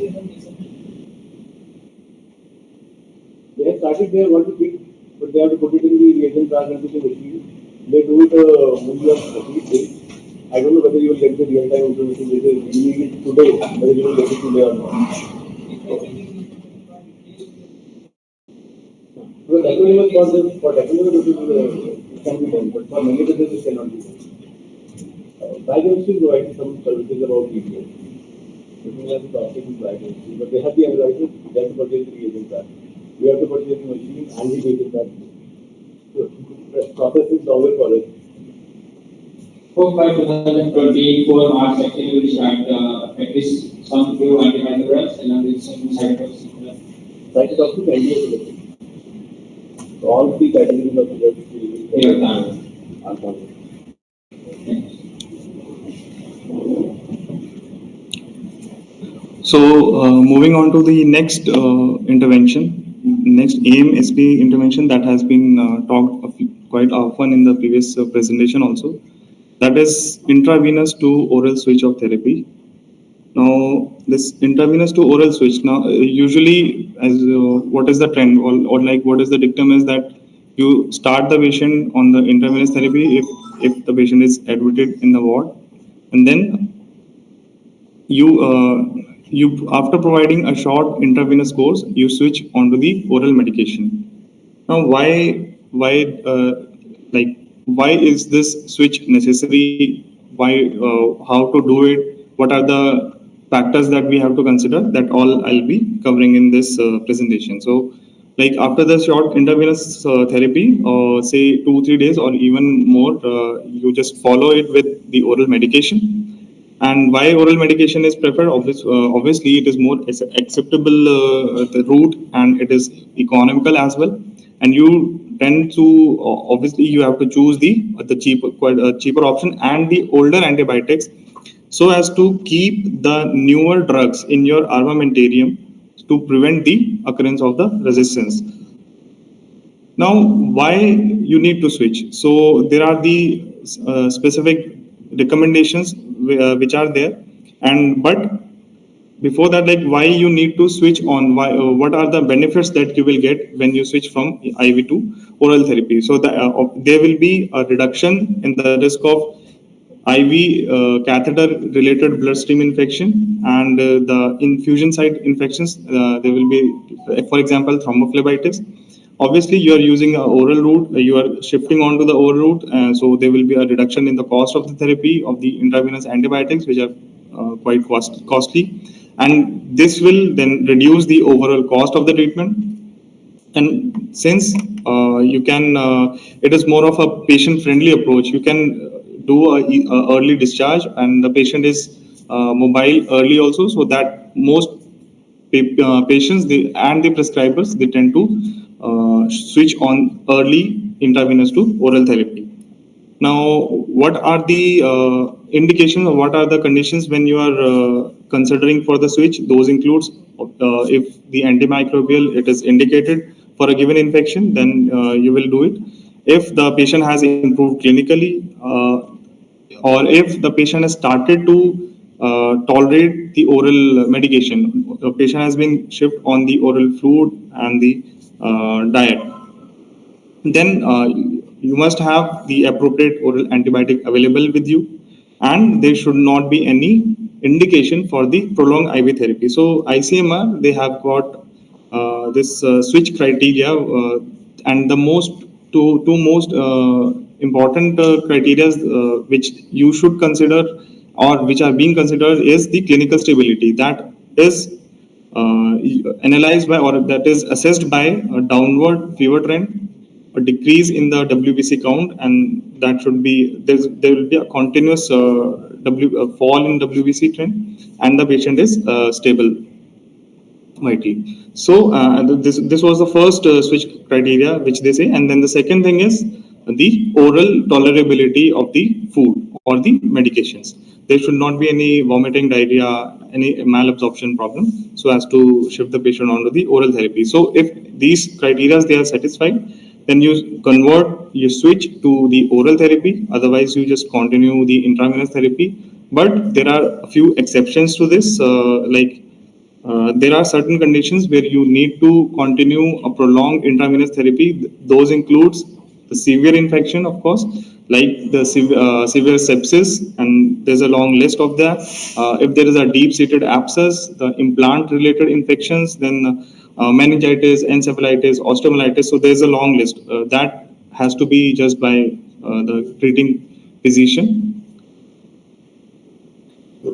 They have started their 1 to 6, but they have to put it in the reagent card into the machine. They do it only on 30 days. I don't know whether you will get the real-time information. You need it today, whether you will get it today or not. So technically, for technical it can be done, but for many others it cannot be done. Biodiversity provides some services about DPS. Looking at the process is biodiversity, but they have the analyzers, they have to purchase the reagent card. We have to purchase the machine and the reagent card. So the process is always followed. Hope by 2024 March actually will start at least some few antibiotic drugs along with some cytotoxic. Cytotoxic and so all three categories of drugs are followed. So moving on to the next intervention, next AMSP intervention that has been talked quite often in the previous presentation also, that is intravenous to oral switch of therapy. Now this intravenous to oral switch, now usually as what is the trend or like what is the dictum is that you start the patient on the intravenous therapy if the patient is admitted in the ward, and then you after providing a short intravenous course, you switch onto the oral medication. Now, why is this switch necessary? How to do it? What are the factors that we have to consider? That all I'll be covering in this presentation. So, like after the short intravenous therapy, say 2-3 days or even more, you just follow it with the oral medication. And why oral medication is preferred? Obviously, it is more acceptable the route, and it is economical as well. And you tend to obviously you have to choose the cheaper cheaper option and the older antibiotics, so as to keep the newer drugs in your armamentarium to prevent the occurrence of the resistance. Now, why you need to switch? So there are the specific recommendations which are there, and but before that, like why you need to switch on? Why? What are the benefits that you will get when you switch from IV to oral therapy? So there will be a reduction in the risk of IV catheter related bloodstream infection and the infusion site infections. There will be, for example, thrombophlebitis. Obviously, you are using a oral route, you are shifting onto the oral route, so there will be a reduction in the cost of the therapy of the intravenous antibiotics, which are quite costly. And this will then reduce the overall cost of the treatment. And since you can it is more of a patient friendly approach, you can do a early discharge, and the patient is mobile early also, so that most patients and the prescribers, they tend to switch on early intravenous to oral therapy. Now, what are the indications, or what are the conditions when you are considering for the switch? Those includes if the antimicrobial it is indicated for a given infection, then you will do it. If the patient has improved clinically, or if the patient has started to tolerate the oral medication, the patient has been shifted on the oral food and the diet, then you must have the appropriate oral antibiotic available with you, and there should not be any indication for the prolonged IV therapy. So ICMR, they have got this switch criteria, and the two most important criteria which you should consider, or which are being considered, is the clinical stability, that is analyzed by, or that is assessed by, a downward fever trend, a decrease in the WBC count, and that should be there will be a continuous fall in WBC trend, and the patient is stable vitally. So this was the first switch criteria which they say, and then the second thing is the oral tolerability of the food or the medications. There should not be any vomiting, diarrhea, any malabsorption problem, so as to shift the patient onto the oral therapy. So if these criteria they are satisfied, then you switch to the oral therapy. Otherwise, you just continue the intravenous therapy. But there are a few exceptions to this, like there are certain conditions where you need to continue a prolonged intravenous therapy. Those includes the severe infection, of course, like the severe sepsis, and there's a long list of that. If there is a deep-seated abscess, the implant-related infections, then meningitis, encephalitis, osteomyelitis. So there's a long list that has to be judged by the treating physician.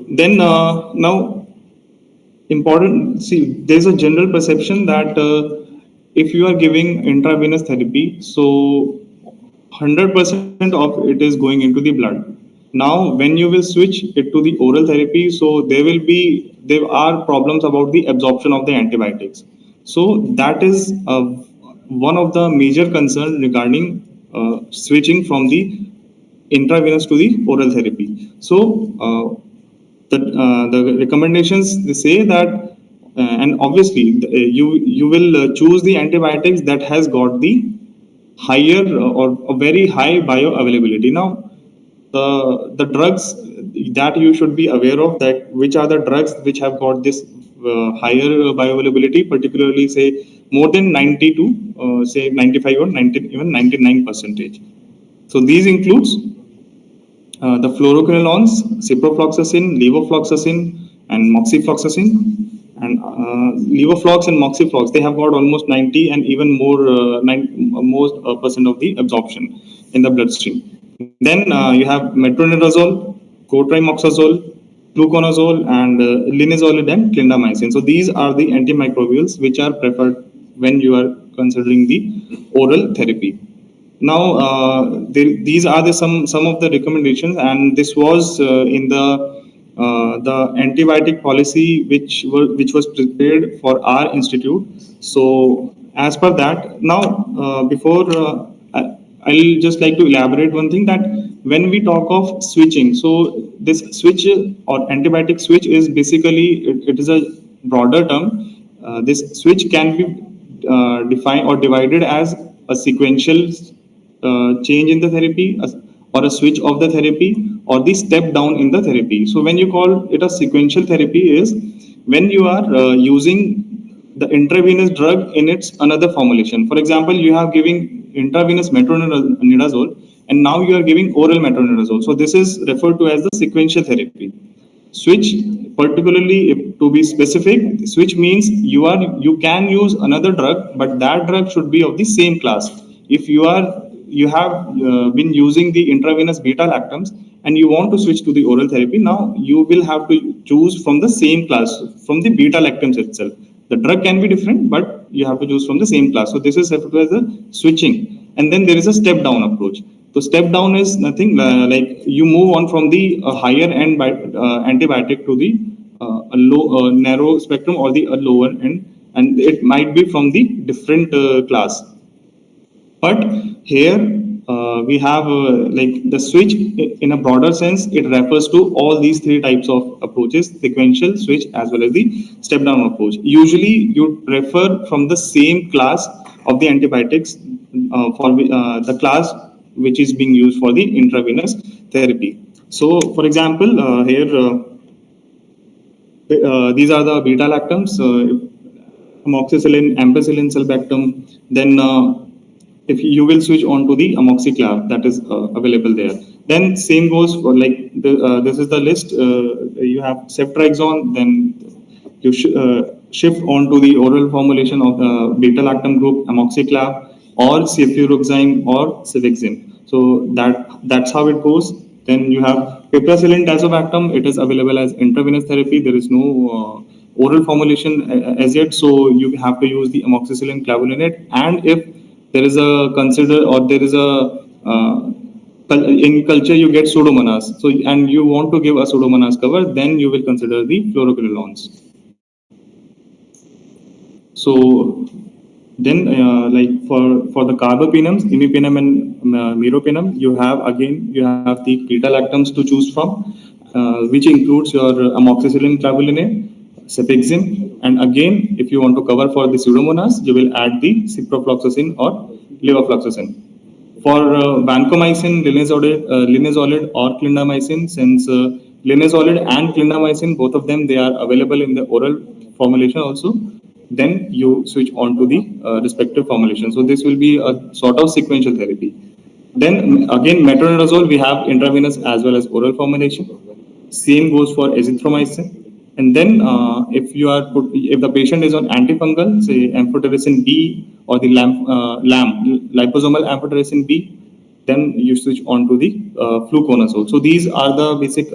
Then now important, see, there's a general perception that if you are giving intravenous therapy, so 100% of it is going into the blood. Now when you will switch it to the oral therapy, so there are problems about the absorption of the antibiotics. So that is one of the major concerns regarding switching from the intravenous to the oral therapy. So the recommendations, they say that and obviously you will choose the antibiotics that has got the higher or a very high bioavailability. Now the drugs that you should be aware of, that which are the drugs which have got this higher bioavailability, particularly say more than 90 to say 95 or 90, even 99 percentage. So these includes the fluoroquinolones, ciprofloxacin, levofloxacin, and moxifloxacin. And levoflox and moxiflox, they have got almost 90 and even more most percent of the absorption in the bloodstream. Then you have metronidazole, cotrimoxazole, fluconazole, and linezolid and clindamycin. So these are the antimicrobials which are preferred when you are considering the oral therapy. Now, these are some of the recommendations, and this was in the the antibiotic policy which was prepared for our institute. So as per that, now before I'll just like to elaborate one thing, that when we talk of switching, so this switch or antibiotic switch is basically, it is a broader term. This switch can be defined or divided as a sequential change in the therapy, or a switch of the therapy, or the step down in the therapy. So when you call it a sequential therapy is when you are using the intravenous drug in its another formulation. For example, you have giving intravenous metronidazole, and now you are giving oral metronidazole. So this is referred to as the sequential therapy. Switch, particularly to be specific, switch means you can use another drug, but that drug should be of the same class. If you have been using the intravenous beta lactams and you want to switch to the oral therapy, now you will have to choose from the same class, from the beta lactams itself. The drug can be different, but you have to choose from the same class. So this is referred to as a switching. And then there is a step down approach. So step down is nothing like you move on from the higher end antibiotic to the a low narrow spectrum, or the lower end, and it might be from the different class. But here we have like the switch in a broader sense. It refers to all these three types of approaches: sequential, switch, as well as the step down approach. Usually, you prefer from the same class of the antibiotics for the class which is being used for the intravenous therapy. So, for example, here these are the beta lactams. Amoxicillin, ampicillin, sulbactam. Then if you will switch on to the amoxiclav that is available there. Then same goes for like this is the list. You have ceftriaxone. Then you shift on to the oral formulation of the beta lactam group, amoxiclav, or cefuroxime or cefixime. So that's how it goes. Then you have piperacillin tazobactam. It is available as intravenous therapy. There is no oral formulation as yet, so you have to use the amoxicillin clavulinate. And if there is a consider, or there is a in culture you get pseudomonas, so and you want to give a pseudomonas cover, then you will consider the fluoroquinolones. So then like for the carbapenems, imipenem and meropenem, you have the beta lactams to choose from, which includes your amoxicillin clavulinate, cefixime, and again, if you want to cover for the pseudomonas, you will add the ciprofloxacin or levofloxacin. For vancomycin, linezolid or clindamycin, since linezolid and clindamycin, both of them, they are available in the oral formulation also, then you switch on to the respective formulation. So this will be a sort of sequential therapy. Then again, metronidazole, we have intravenous as well as oral formulation. Same goes for azithromycin. And then if the patient is on antifungal, say amphotericin B or the liposomal amphotericin B, then you switch on to the fluconazole. So these are the basic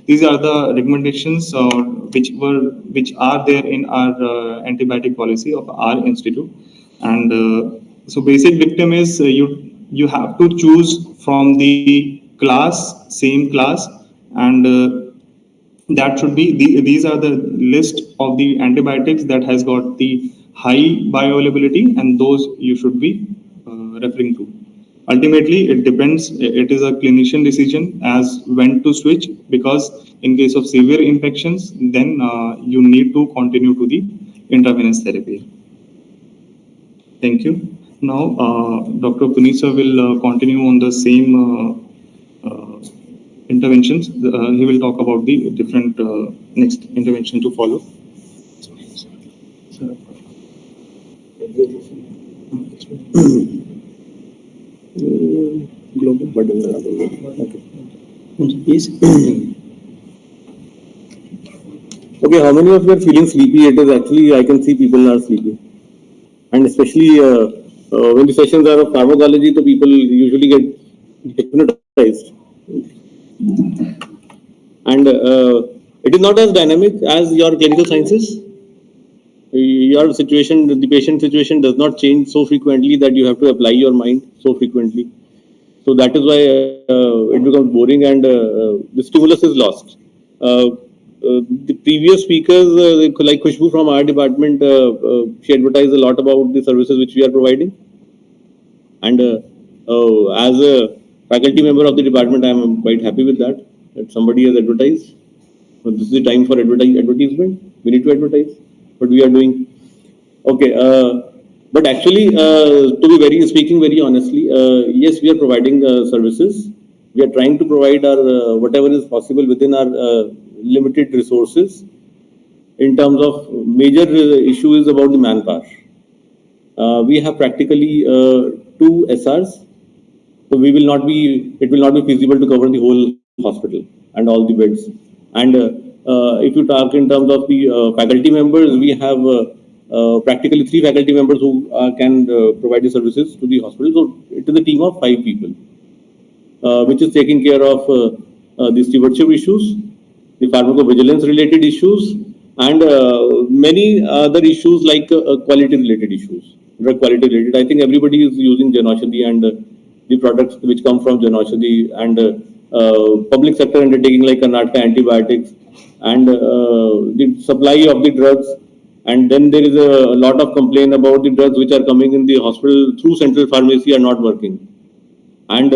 these are the recommendations which are there in our antibiotic policy of our institute. And so basic dictum is you have to choose from the same class, and that should be these are the list of the antibiotics that has got the high bioavailability, and those you should be referring to. Ultimately, it depends. It is a clinician decision as when to switch, because in case of severe infections, then you need to continue to the intravenous therapy. Thank you. Now, Dr. Punisa will continue on the same interventions. He will talk about the different next intervention to follow. Global burden. Okay. Yes. Okay, how many of you are feeling sleepy? It is actually, I can see people are sleepy. And especially when the sessions are of pharmacology, the people usually get hypnotized. And it is not as dynamic as your clinical sciences. Your situation, the patient situation does not change so frequently that you have to apply your mind so frequently. So that is why it becomes boring, and the stimulus is lost. the previous speakers, like Khushbu from our department, she advertised a lot about the services which we are providing. And as a faculty member of the department, I am quite happy with that somebody has advertised. So this is the time for advertisement. We need to advertise what we are doing. Okay, but actually, to be speaking very honestly, yes, we are providing services. We are trying to provide our whatever is possible within our limited resources. In terms of major issue is about the manpower. We have practically 2 SRs, so we will not be. It will not be feasible to cover the whole hospital and all the beds. And if you talk in terms of the faculty members, we have practically 3 faculty members who can provide the services to the hospital. So it is a team of 5 people, which is taking care of the stewardship issues, the pharmacovigilance related issues, and many other issues like quality related issues, drug quality related. I think everybody is using Janaushadhi and the products which come from Janaushadhi, and public sector undertaking like Karnataka antibiotics, and the supply of the drugs. And then there is a lot of complaint about the drugs which are coming in the hospital through central pharmacy are not working, and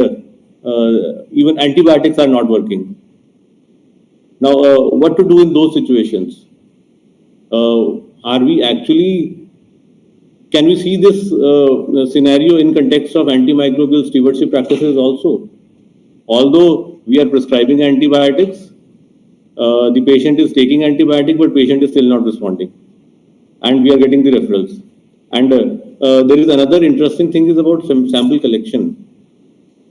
even antibiotics are not working. Now, what to do in those situations? Are we actually, can we see this scenario in context of antimicrobial stewardship practices also? Although we are prescribing antibiotics, the patient is taking antibiotic, but patient is still not responding, and we are getting the referrals. And there is another interesting thing is about sample collection.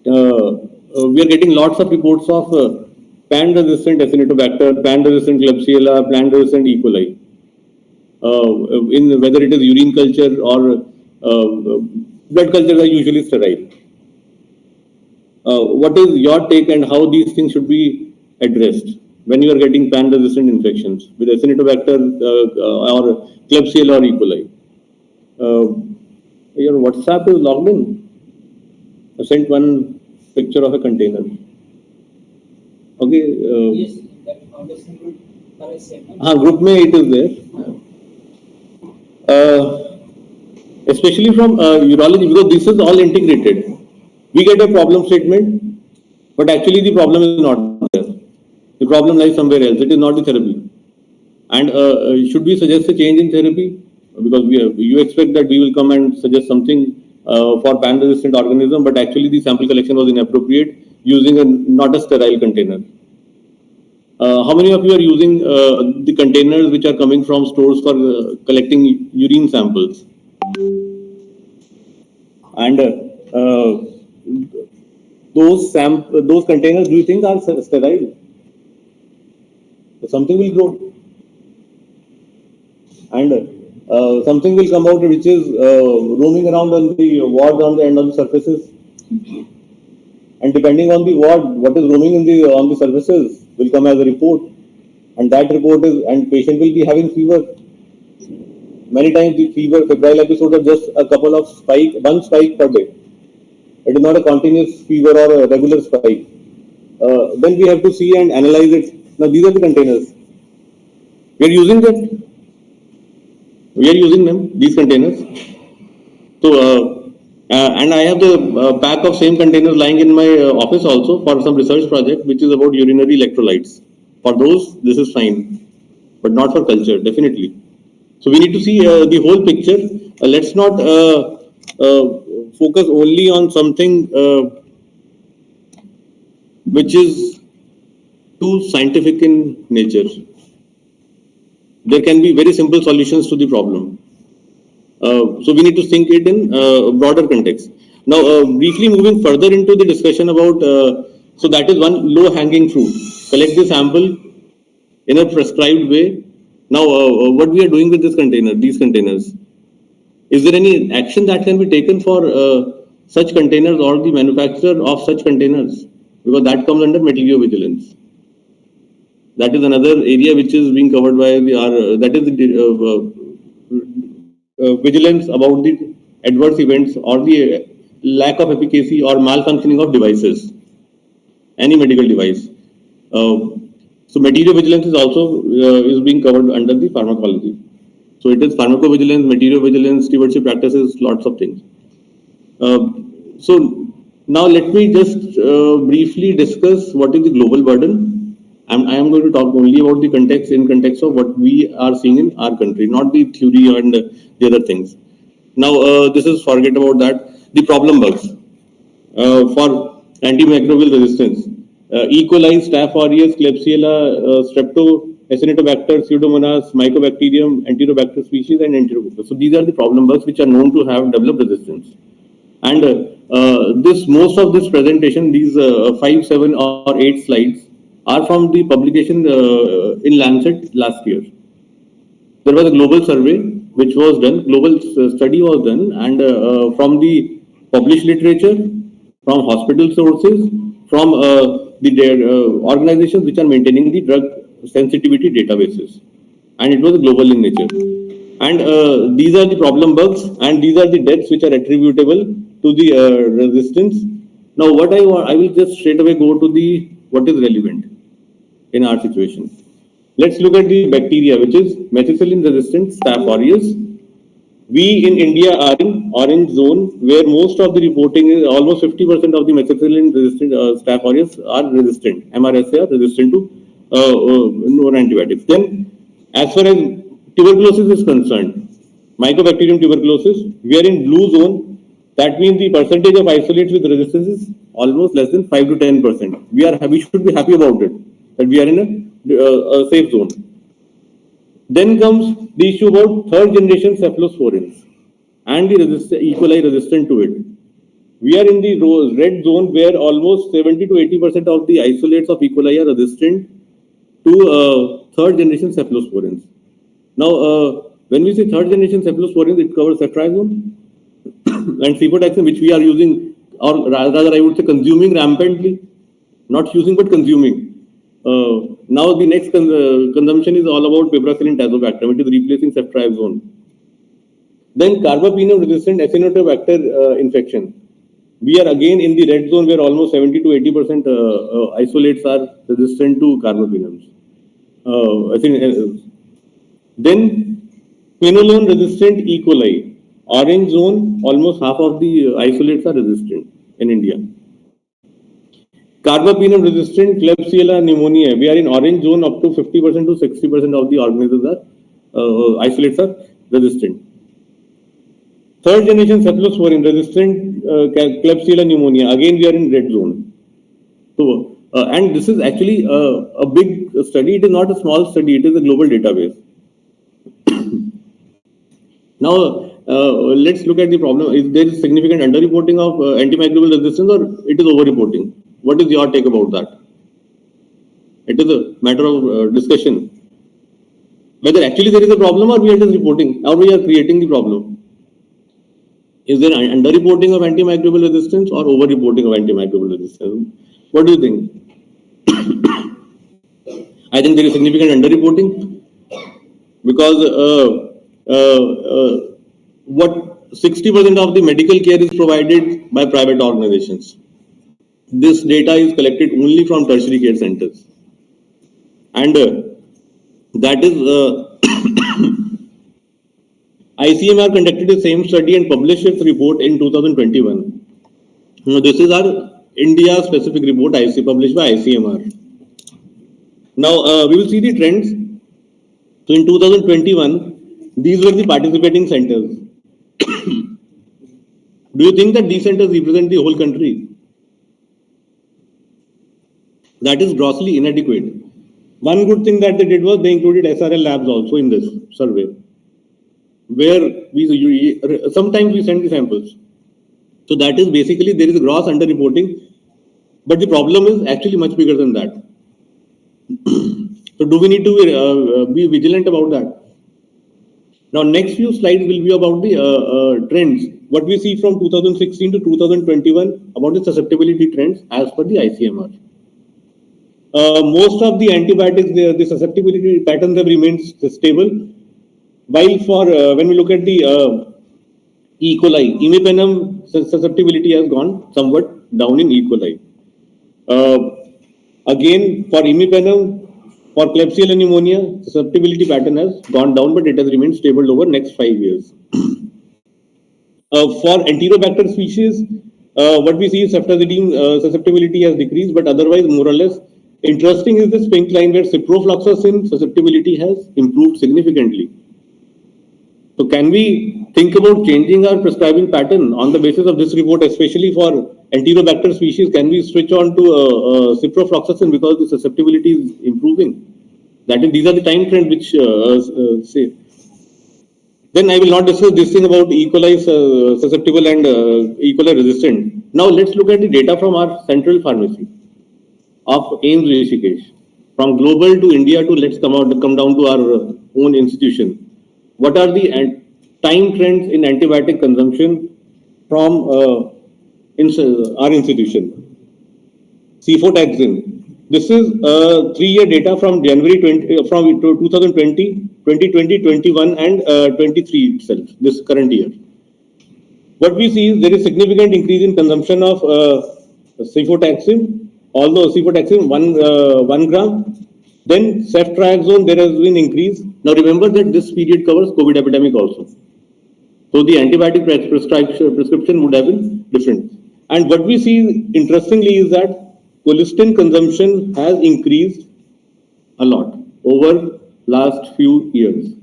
We are getting lots of reports of pan-resistant Acinetobacter, pan-resistant Klebsiella, pan-resistant E. coli. In whether it is urine culture or blood cultures are usually sterile. What is your take and how these things should be addressed when you are getting pan-resistant infections with Acinetobacter or Klebsiella or E. coli? Your WhatsApp is logged in. I sent one picture of a container. Okay. Yes, that foundation group. Group mein it is there. Especially from urology, because this is all integrated. We get a problem statement, but actually the problem is not there. The problem lies somewhere else. It is not the therapy. And should we suggest a change in therapy? Because you expect that we will come and suggest something for pan-resistant organism, but actually the sample collection was inappropriate using not a sterile container. How many of you are using the containers which are coming from stores for collecting urine samples? And those containers, do you think are sterile? Something will grow, and something will come out which is roaming around on the wards on the end of the surfaces. And depending on the ward, what is roaming on the surfaces will come as a report, and that report is, and patient will be having fever. Many times the febrile episodes are just a couple of one spike per day. It is not a continuous fever or a regular spike. Then we have to see and analyze it. Now these are the containers. We are using them. We are using them, these containers. So, and I have the pack of same containers lying in my office also for some research project, which is about urinary electrolytes. For those, this is fine, but not for culture, definitely. So we need to see the whole picture. Let's not focus only on something which is too scientific in nature. There can be very simple solutions to the problem. So we need to think it in broader context. Now, briefly moving further into the discussion about, so that is one low-hanging fruit. Collect the sample in a prescribed way. Now, what we are doing with these containers, is there any action that can be taken for such containers or the manufacturer of such containers? Because that comes under material vigilance. That is another area which is being covered by that is the vigilance about the adverse events or the lack of efficacy or malfunctioning of devices, any medical device. So material vigilance is also is being covered under the pharmacology. So it is pharmacovigilance, material vigilance, stewardship practices, lots of things. So now let me just briefly discuss what is the global burden. I am going to talk only about the context in context of what we are seeing in our country, not the theory and the other things. Now this is forget about that. The problem bugs for antimicrobial resistance. E. coli, Staph aureus, Klebsiella, Strepto, Acinetobacter, Pseudomonas, Mycobacterium, Enterobacter species, and Enterococcus. So these are the problem bugs which are known to have developed resistance. And this most of this presentation, these 5, 7, or 8 slides are from the publication in Lancet last year. There was a global survey which was done, global study was done, and from the published literature, from hospital sources, from the organizations which are maintaining the drug sensitivity databases, and it was global in nature. And these are the problem bugs, and these are the deaths which are attributable to the resistance. Now, what I want, I will just straight away go to the what is relevant in our situation. Let's look at the bacteria, which is methicillin resistant Staph aureus. We in India are in orange zone, where most of the reporting is almost 50% of the methicillin resistant Staph aureus are resistant. MRSA are resistant to known antibiotics. Then, as far as tuberculosis is concerned, Mycobacterium tuberculosis, we are in blue zone. That means the percentage of isolates with resistance is almost less than 5 to 10%. We should be happy about it, that we are in a safe zone. Then comes the issue about third generation cephalosporins and the E. coli resistant to it. We are in the red zone where almost 70 to 80% of the isolates of E. coli are resistant to third generation cephalosporins. Now, when we say third generation cephalosporins, it covers ceftriaxone and cefotaxime, which we are using, or rather I would say consuming rampantly, not using but consuming. Now the next consumption is all about piperacillin tazobactam, which is replacing ceftriaxone. Then carbapenem resistant Acinetobacter infection. We are again in the red zone where almost 70 to 80% isolates are resistant to carbapenems. Then quinolone resistant E. coli. Orange zone, almost half of the isolates are resistant in India. Carbapenem resistant Klebsiella pneumoniae. We are in orange zone, up to 50% to 60% of the organisms are isolates are resistant. Third generation cephalosporin resistant Klebsiella pneumoniae. Again, we are in red zone. So, and this is actually a big study. It is not a small study. It is a global database. Now, let's look at the problem. Is there significant underreporting of antimicrobial resistance, or it is overreporting? What is your take about that? It is a matter of discussion. Whether actually there is a problem, or we are just reporting, or we are creating the problem. Is there underreporting of antimicrobial resistance or overreporting of antimicrobial resistance? What do you think? I think there is significant underreporting because what 60% of the medical care is provided by private organizations. This data is collected only from tertiary care centers, and that is ICMR conducted the same study and published its report in 2021. Now, this is our India specific report published by ICMR. Now we will see the trends. So in 2021, these were the participating centers. Do you think that these centers represent the whole country? That is grossly inadequate. One good thing that they did was they included SRL labs also in this survey, where sometimes we send the samples. So that is basically there is a gross underreporting, but the problem is actually much bigger than that. So do we need to be vigilant about that? Now, next few slides will be about the trends. What we see from 2016 to 2021 about the susceptibility trends as per the ICMR. Most of the antibiotics, the susceptibility patterns have remained stable. While for when we look at the E. coli, imipenem susceptibility has gone somewhat down in E. coli. Again, for imipenem, For Klebsiella pneumonia, susceptibility pattern has gone down, but it has remained stable over next 5 years. For Enterobacter species, what we see is ceftazidime susceptibility has decreased, but otherwise more or less. Interesting is this pink line where ciprofloxacin susceptibility has improved significantly. So can we think about changing our prescribing pattern on the basis of this report, especially for Enterobacter species? Can we switch on to ciprofloxacin because the susceptibility is improving? That is, these are the time trends which say. Then I will not discuss this thing about E. coli susceptible and E. coli resistant. Now let's look at the data from our central pharmacy of AIMS Rishikesh. From global to India to let's come down to our own institution. What are the time trends in antibiotic consumption from our institution? Cefotaxime. This is 3-year data from January 2020, 21, and 23 itself, this current year. What we see is there is significant increase in consumption of cefotaxime, although cefotaxime 1 gram. Then ceftriaxone, there has been increase. Now remember that this period covers COVID epidemic also. So the antibiotic prescription would have been different. And what we see interestingly is that colistin consumption has increased a lot over last few years.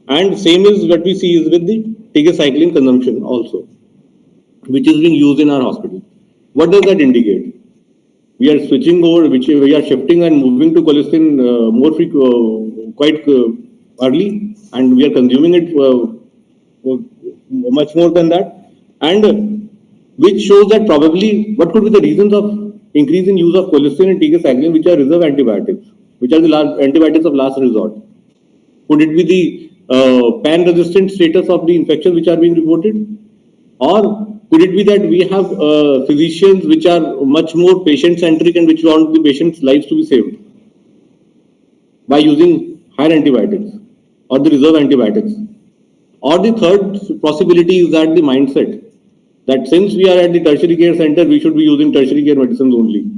And same is what we see is with the tigecycline consumption also, which is being used in our hospital. What does that indicate? We are switching over, we are shifting and moving to colistin quite early, and we are consuming it much more than that, and which shows that probably what could be the reasons of increase in use of colistin and tigecycline, which are reserve antibiotics, which are the antibiotics of last resort. Could it be the pan-resistant status of the infections which are being reported? Or could it be that we have physicians which are much more patient-centric and which want the patient's lives to be saved by using higher antibiotics or the reserve antibiotics? Or the third possibility is that the mindset that since we are at the tertiary care center, we should be using tertiary care medicines only.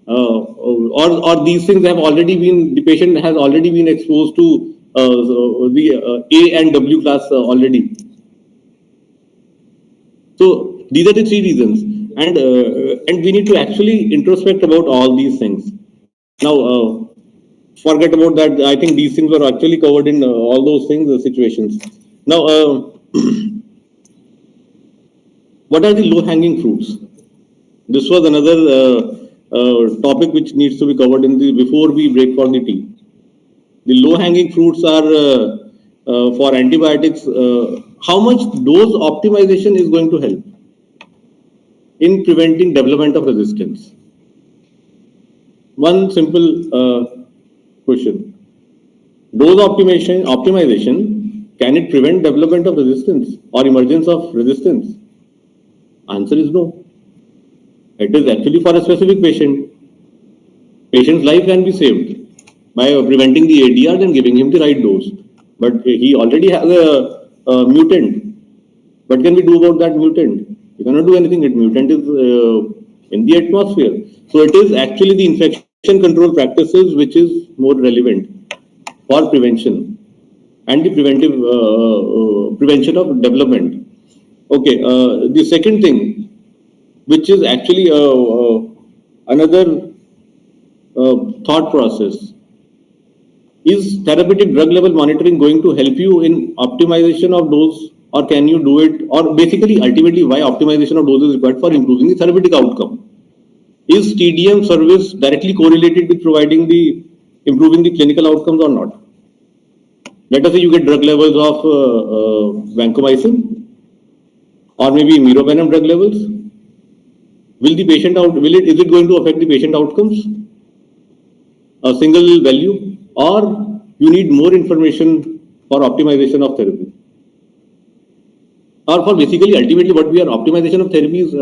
Or these things have already been, the patient has already been exposed to the A and W class already. So these are the 3 reasons, and we need to actually introspect about all these things. Now, forget about that. I think these things were actually covered in all those things, situations. Now, what are the low-hanging fruits? This was another topic which needs to be covered in the before we break for the tea. The low-hanging fruits are for antibiotics. How much dose optimization is going to help in preventing development of resistance? One simple question. Dose optimization, can it prevent development of resistance or emergence of resistance? Answer is no. It is actually for a specific patient. Patient's life can be saved by preventing the ADR and giving him the right dose. But he already has a mutant. What can we do about that mutant? We cannot do anything. That mutant is in the atmosphere. So it is actually the infection control practices which is more relevant for prevention and the prevention of development. Okay, the second thing, which is actually another thought process, is therapeutic drug level monitoring going to help you in optimization of dose, or can you do it, or basically ultimately why optimization of dose is required for improving the therapeutic outcome? Is TDM service directly correlated with improving the clinical outcomes or not? Let us say you get drug levels of vancomycin or maybe meropenem drug levels. Is it going to affect the patient outcomes? A single value, or you need more information for optimization of therapy? Or for basically ultimately what we are optimization of therapy is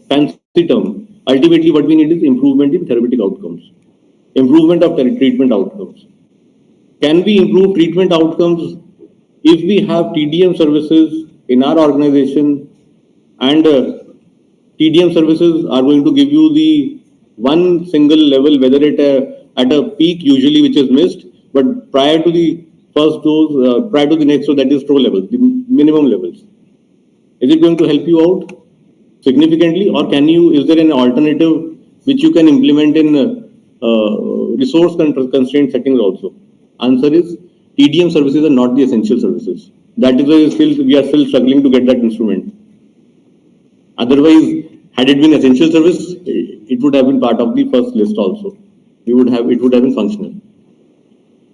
fancy term. Ultimately what we need is improvement in therapeutic outcomes, improvement of treatment outcomes. Can we improve treatment outcomes if we have TDM services in our organization, and TDM services are going to give you the one single level, whether it at a peak usually which is missed, but prior to the first dose, prior to the next dose, that is pro level, the minimum levels. Is it going to help you out significantly, or is there an alternative which you can implement in resource constrained settings also? Answer is TDM services are not the essential services. That is why we are still struggling to get that instrument. Otherwise, had it been essential service, it would have been part of the first list also. It would have been functional.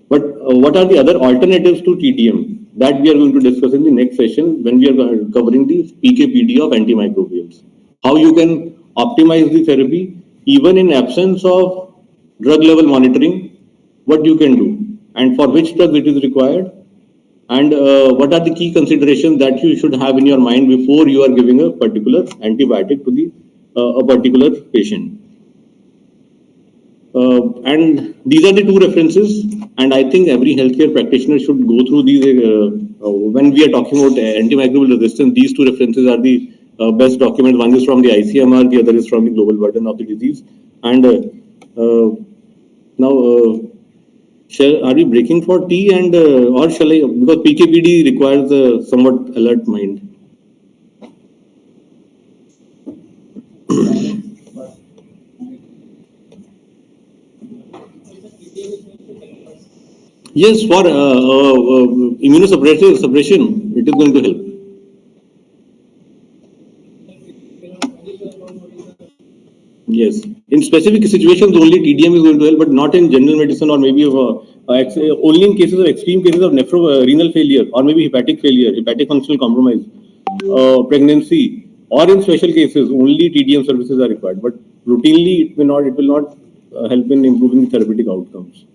But what are the other alternatives to TDM? That we are going to discuss in the next session when we are covering the PK/PD of antimicrobials. How you can optimize the therapy even in absence of drug level monitoring, what you can do, and for which drug it is required, and what are the key considerations that you should have in your mind before you are giving a particular antibiotic to a particular patient. And these are the two references, and I think every healthcare practitioner should go through these. When we are talking about antimicrobial resistance, these two references are the best document. One is from the ICMR, the other is from the Global Burden of the Disease. And now, are we breaking for tea, and or shall I? Because PKPD requires a somewhat alert mind. Yes, for immunosuppression, it is going to help. Yes, in specific situations, only TDM is going to help, but not in general medicine, or maybe only in cases of extreme cases of renal failure, or maybe hepatic failure, hepatic functional compromise, pregnancy, or in special cases, only TDM services are required. But routinely, it will not help in improving the therapeutic outcomes.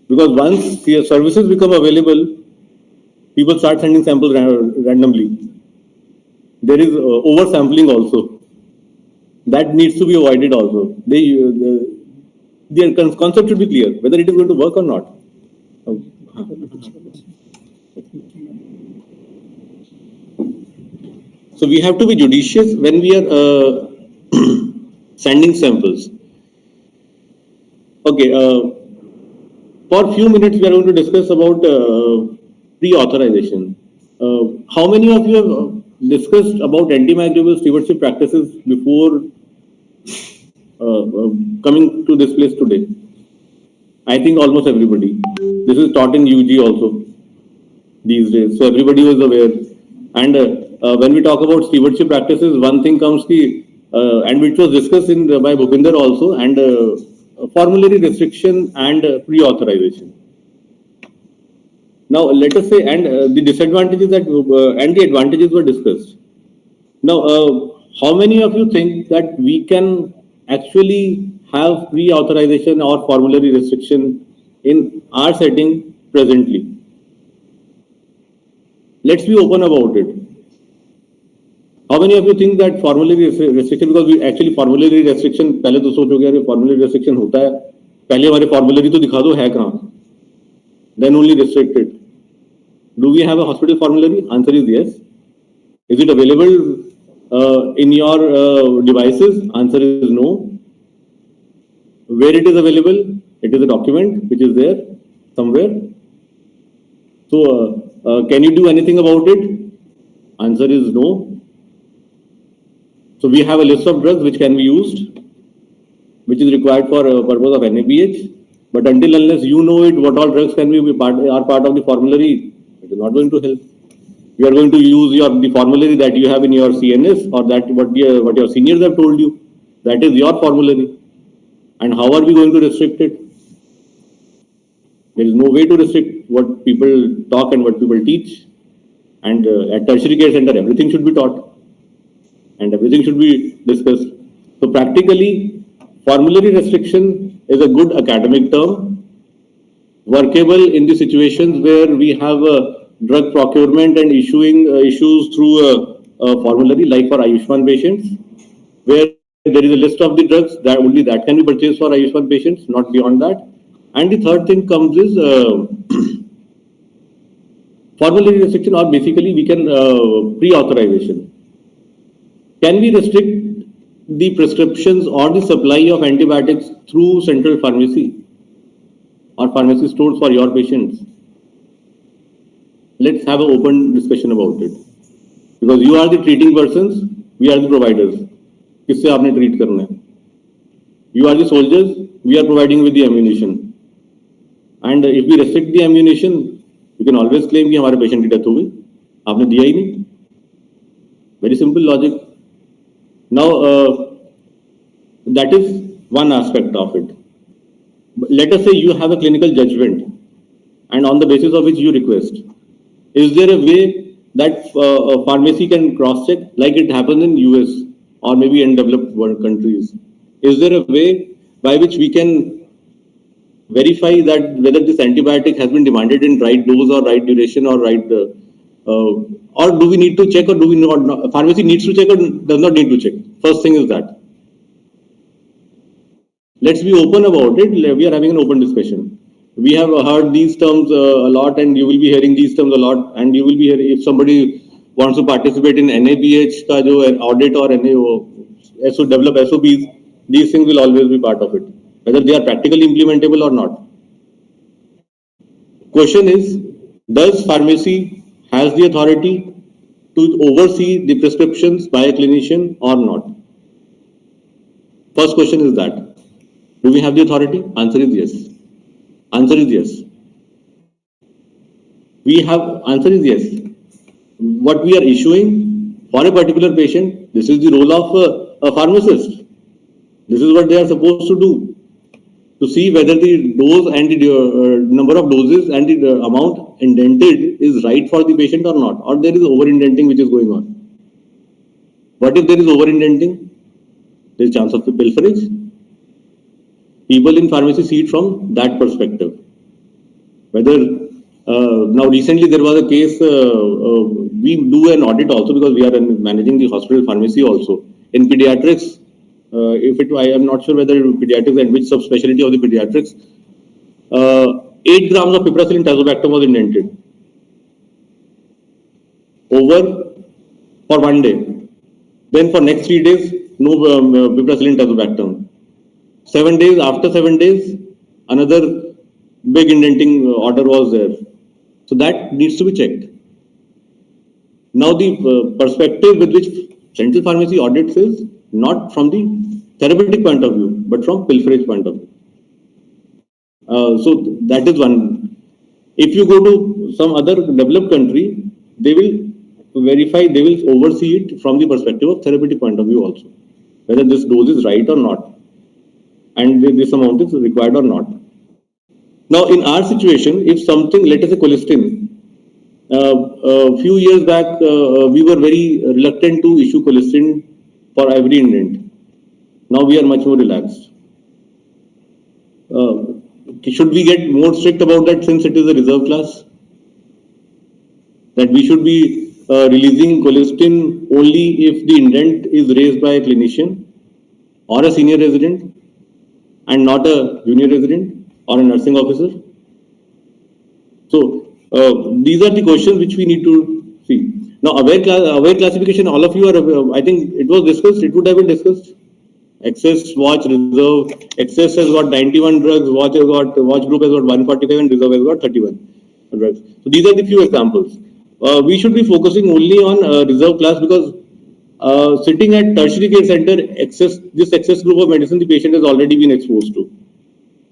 Because once the services become available, people start sending samples randomly. There is oversampling also. That needs to be avoided also. Their concept should be clear, whether it is going to work or not. So we have to be judicious when we are sending samples. Okay. For a few minutes, we are going to discuss about pre-authorization. How many of you have discussed about antimicrobial stewardship practices before coming to this place today? I think almost everybody. This is taught in UG also these days, so everybody was aware. And when we talk about stewardship practices, one thing comes and which was discussed by Bhupinder also, and formulary restriction and pre-authorization. Now, let us say, and the disadvantages and the advantages were discussed. Now, how many of you think that we can actually have pre-authorization or formulary restriction in our setting presently? Let's be open about it. How many of you think that formulary restriction, because we actually formulary restriction, पहले तो सोचोगे यार formulary restriction होता है, पहले हमारे formulary तो दिखा दो है कहाँ, then only restrict it. Do we have a hospital formulary? Answer is yes. Is it available in your devices? Answer is no. Where it is available? It is a document which is there somewhere. So can you do anything about it? Answer is no. So we have a list of drugs which can be used, which is required for purpose of NABH. But unless you know it, what all drugs can be part of the formulary, it is not going to help. You are going to use the formulary that you have in your CNS, or that what your seniors have told you. That is your formulary. And how are we going to restrict it? There is no way to restrict what people talk and what people teach. And at tertiary care center, everything should be taught. And everything should be discussed. So practically, formulary restriction is a good academic term, workable in the situations where we have drug procurement and issuing issues through a formulary, like for Ayushman patients, where there is a list of the drugs that only that can be purchased for Ayushman patients, not beyond that. And the third thing comes is formulary restriction, or basically we can pre-authorization. Can we restrict the prescriptions or the supply of antibiotics through central pharmacy or pharmacy stores for your patients? Let's have an open discussion about it. Because you are the treating persons, we are the providers. किससे आपने treat करना है? You are the soldiers, we are providing with the ammunition. And if we restrict the ammunition, you can always claim कि हमारे patient की death हो गई, आपने दिया ही नहीं. Very simple logic. Now, that is one aspect of it. Let us say you have a clinical judgment, and on the basis of which you request. Is there a way that a pharmacy can cross-check, like it happens in US or maybe in developed world countries? Is there a way by which we can verify that whether this antibiotic has been demanded in right dose or right duration or right, or do we need to check or do we not? Pharmacy needs to check or does not need to check? First thing is that. Let's be open about it. We are having an open discussion. We have heard these terms a lot, and you will be hearing these terms a lot. And you will be hearing, if somebody wants to participate in NABH ka jo audit or so develop SOPs, these things will always be part of it, whether they are practically implementable or not. Question is, does pharmacy has the authority to oversee the prescriptions by a clinician or not? First question is that. Do we have the authority? Answer is yes. Answer is yes. We have, answer is yes. What we are issuing for a particular patient, this is the role of a pharmacist. This is what they are supposed to do. To see whether the dose and the number of doses and the amount indented is right for the patient or not, or there is over-indenting which is going on. What if there is over-indenting? There is chance of the pilferage. People in pharmacy see it from that perspective. Whether now recently there was a case, we do an audit also because we are managing the hospital pharmacy also. In pediatrics, I am not sure whether pediatrics and which subspecialty of the pediatrics, 8 grams of piperacillin tazobactam was indented over for 1 day. Then for next 3 days, no piperacillin tazobactam. 7 days, after 7 days, another big indenting order was there. So that needs to be checked. Now the perspective with which central pharmacy audits is not from the therapeutic point of view, but from pilferage point of view. So that is one. If you go to some other developed country, they will verify, they will oversee it from the perspective of therapeutic point of view also, whether this dose is right or not, and this amount is required or not. Now, in our situation, if something, let us say colistin, a few years back, we were very reluctant to issue colistin for every indent. Now we are much more relaxed. Should we get more strict about that since it is a reserve class? That we should be releasing colistin only if the indent is raised by a clinician or a senior resident and not a junior resident or a nursing officer. So these are the questions which we need to see. Now aware classification, all of you are, I think it was discussed, it would have been discussed. Excess, watch, reserve. Excess has got 91 drugs, watch group has got 147, reserve has got 31 drugs. So these are the few examples. We should be focusing only on reserve class because sitting at tertiary care center, this excess group of medicine the patient has already been exposed to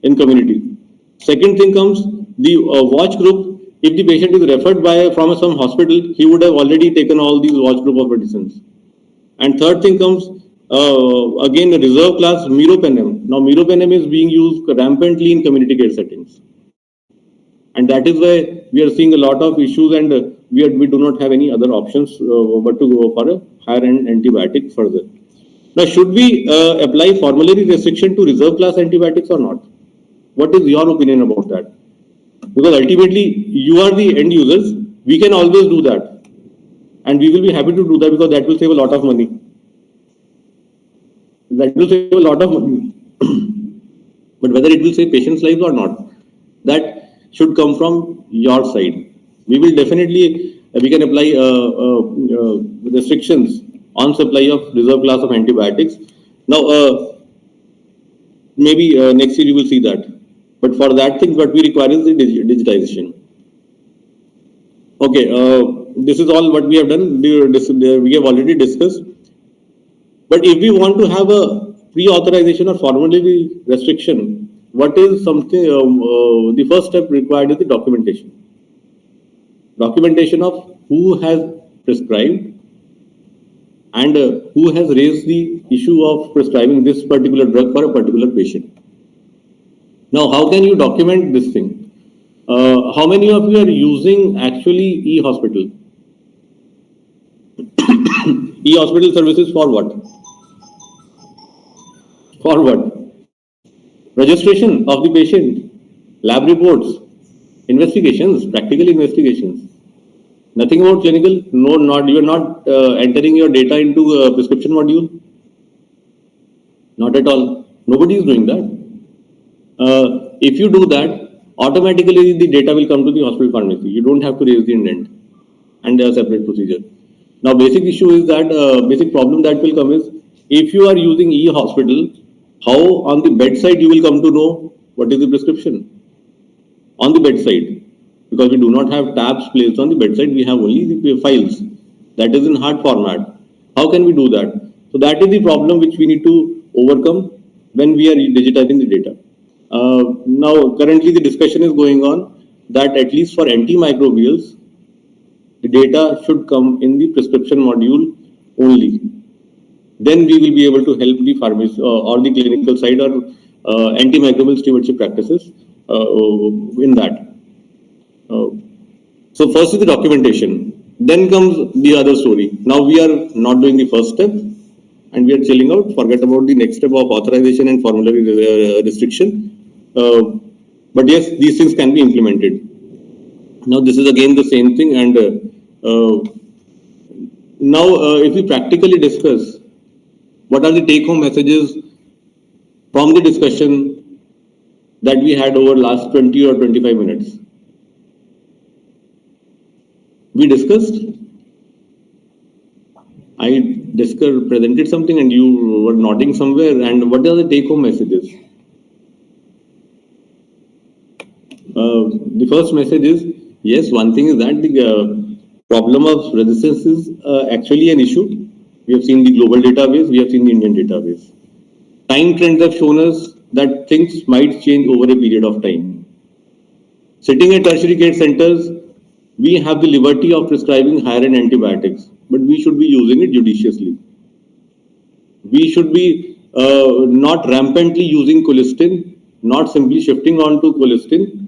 in community. Second thing comes the watch group. If the patient is referred from some hospital, he would have already taken all these watch group of medicines. And third thing comes again reserve class meropenem. Now meropenem is being used rampantly in community care settings, and that is why we are seeing a lot of issues, and we do not have any other options but to go for a higher end antibiotic further. Now, should we apply formulary restriction to reserve class antibiotics or not? What is your opinion about that? Because ultimately you are the end users. We can always do that, and we will be happy to do that because that will save a lot of money. That will save a lot of money. But whether it will save patients' lives or not, that should come from your side. We will definitely, we can apply restrictions on supply of reserve class of antibiotics, Now, maybe next year you will see that. But for that thing, what we require is the digitization. Okay, this is all what we have done. We have already discussed. But if we want to have a pre-authorization or formulary restriction, what is something? The first step required is the documentation. Documentation of who has prescribed and who has raised the issue of prescribing this particular drug for a particular patient. Now, how can you document this thing? How many of you are using actually e-hospital? E-hospital services for what? For what? Registration of the patient, lab reports, investigations, practical investigations. Nothing about clinical. No, not you are not entering your data into a prescription module. Not at all. Nobody is doing that. If you do that, automatically the data will come to the hospital pharmacy. You don't have to raise the indent and a separate procedure. Now, basic issue is that basic problem that will come is if you are using e-hospital, how on the bedside you will come to know what is the prescription on the bedside, because we do not have tabs placed on the bedside. We have only the files that is in hard format. How can we do that? So that is the problem which we need to overcome when we are digitizing the data. Now, currently the discussion is going on that at least for antimicrobials, the data should come in the prescription module only. Then we will be able to help the pharmacy or the clinical side or antimicrobial stewardship practices in that. So first is the documentation. Then comes the other story. Now we are not doing the first step and we are chilling out. Forget about the next step of authorization and formulary restriction. But yes, these things can be implemented. Now this is again the same thing, and now if we practically discuss what are the take-home messages from the discussion that we had over last 20 or 25 minutes. We discussed, I presented something and you were nodding somewhere, and what are the take-home messages? The first message is, yes, one thing is that the problem of resistance is actually an issue. We have seen the global database, we have seen the Indian database. Time trends have shown us that things might change over a period of time. Sitting at tertiary care centers, we have the liberty of prescribing higher-end antibiotics, but we should be using it judiciously. We should be not rampantly using colistin, not simply shifting on to colistin.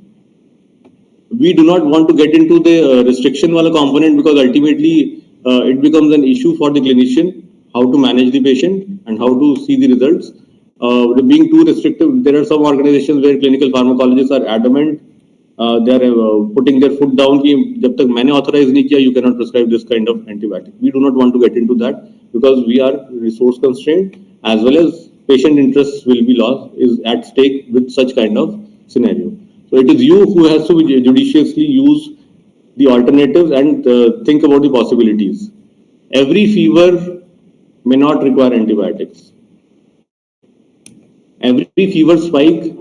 We do not want to get into the restriction wala component, because ultimately it becomes an issue for the clinician how to manage the patient and how to see the results. Being too restrictive, there are some organizations where clinical pharmacologists are adamant. They are putting their foot down कि जब तक मैंने authorize नहीं किया, you cannot prescribe this kind of antibiotic. We do not want to get into that because we are resource constrained, as well as patient interests will be lost, is at stake with such kind of scenario. So it is you who has to judiciously use the alternatives and think about the possibilities. Every fever may not require antibiotics. Every fever spike,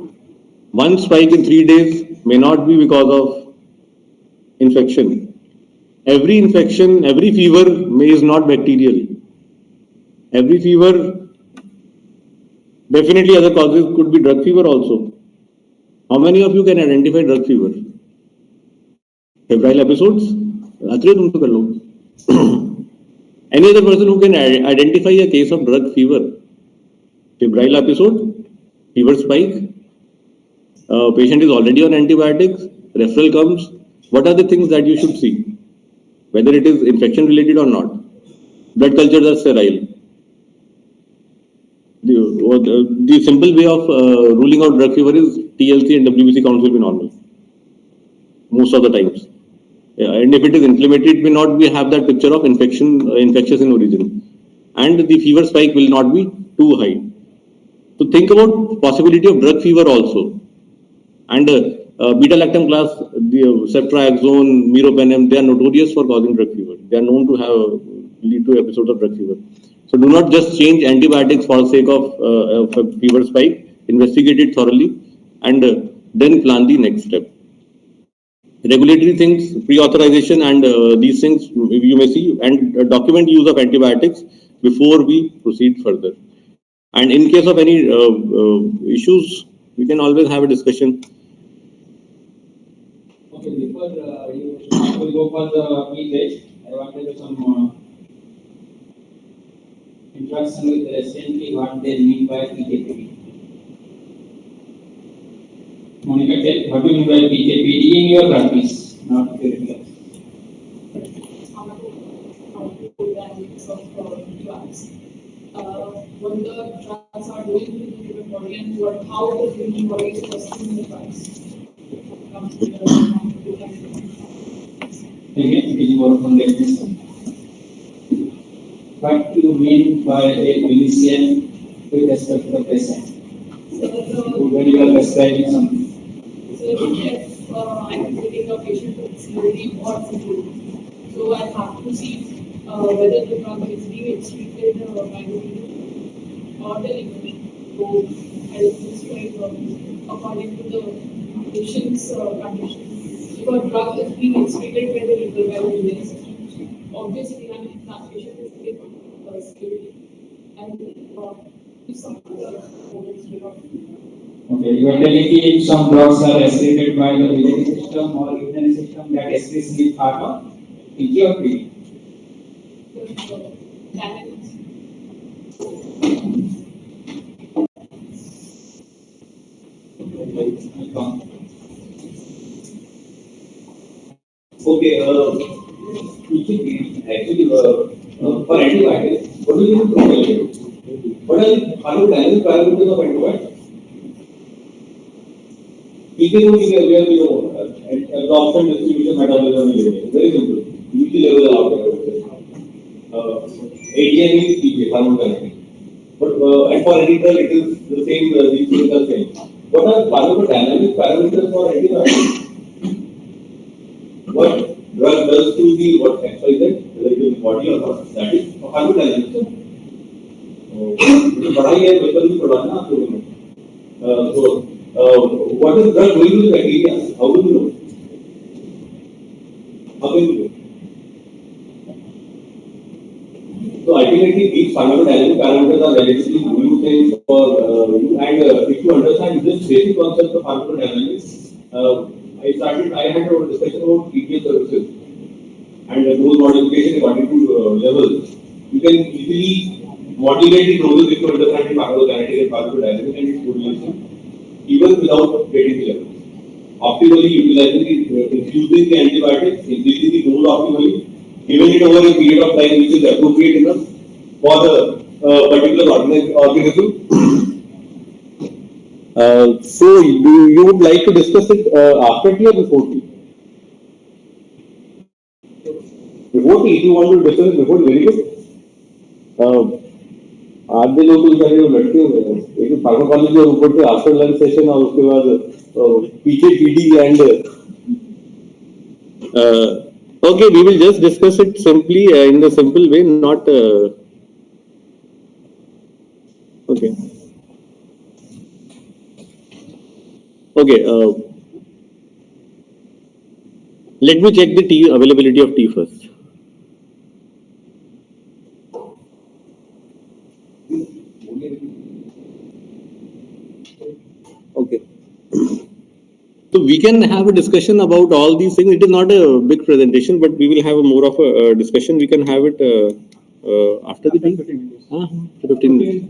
one spike in 3 days may not be because of infection. Every infection, every fever is not bacterial. Every fever, definitely other causes could be drug fever also. How many of you can identify drug fever? Febrile episodes? Any other person who can identify a case of drug fever? Febrile episode, fever spike, patient is already on antibiotics, referral comes. What are the things that you should see? Whether it is infection related or not. Blood cultures are sterile. The simple way of ruling out drug fever is TLC and WBC counts will be normal most of the times. And if it is inflammatory, it may not have that picture of infectious in origin. And the fever spike will not be too high. So think about possibility of drug fever also. And beta-lactam class, the ceftriaxone, meropenem, they are notorious for causing drug fever. They are known to lead to episodes of drug fever. So do not just change antibiotics for the sake of a fever spike. Investigate it thoroughly and then plan the next step. Regulatory things, pre-authorization and these things you may see, and document use of antibiotics before we proceed further. And in case of any issues, we can always have a discussion. Okay, before you will go for the page, I wanted some introduction with recently what they mean by PKPD. Monica, tell what do you mean by PKPD in your practice, not theoretical. What the drugs are doing to the human body and how the human body is testing the drugs. Again, it is more from the definition. What do you mean by a clinician with respect to the patient? When you are prescribing something. So if I am treating a patient with COPD or COPD, so I have to see whether the drug is being excreted manually or delivery. So I will prescribe according to the patient's condition. If a drug is being excreted by the liver by the immune system, obviously, I mean, that patient is getting COPD. And if something Okay, you are telling me if some drugs are excreted by the immune system or immune system that excretes the pharma, in your opinion. Okay, actually, for antibiotics, what do you need to calculate? What are the pharmacodynamic parameters of antibiotics? PK we know, absorption, distribution, metabolism, very simple. UC level allowed. ADN is PK, pharmacodynamic. But and for editor, it is the same, these things are same. What are pharmacodynamic parameters for antibiotics? What drug does to the what XYZ, whether it is body or not, that is pharmacodynamics. पढ़ाई है paper भी पढ़ाना आपको so what is drug doing to the bacteria? How do you know? How can you know? So ultimately these pharmacodynamic parameters are relatively new things for you, and if you understand this basic concept of pharmacodynamics, I had a discussion about EPS services and those modification according to levels. You can easily modulate the doses if you understand the pharmacokinetic and pharmacodynamics and its correlation, even without getting the levels. Optimally utilizing infusing the antibiotics, increasing the dose optimally, giving it over a period of time which is appropriate enough for the particular organism. So you would like to discuss it after tea or before tea? Before tea, if you want to discuss it before, very good. आधे लोग तो बेचारे लड़के हुए हैं, एक pharmacology और ऊपर से आफ्टर लंच सेशन और उसके बाद PK PD and okay, we will just discuss it simply in the simple way, not okay. Okay, let me check the tea availability of tea first. Okay. So we can have a discussion about all these things. It is not a big presentation, but we will have a more of a discussion. We can have it after the tea. 15 minutes.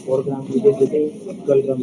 Program we did today, 12 gram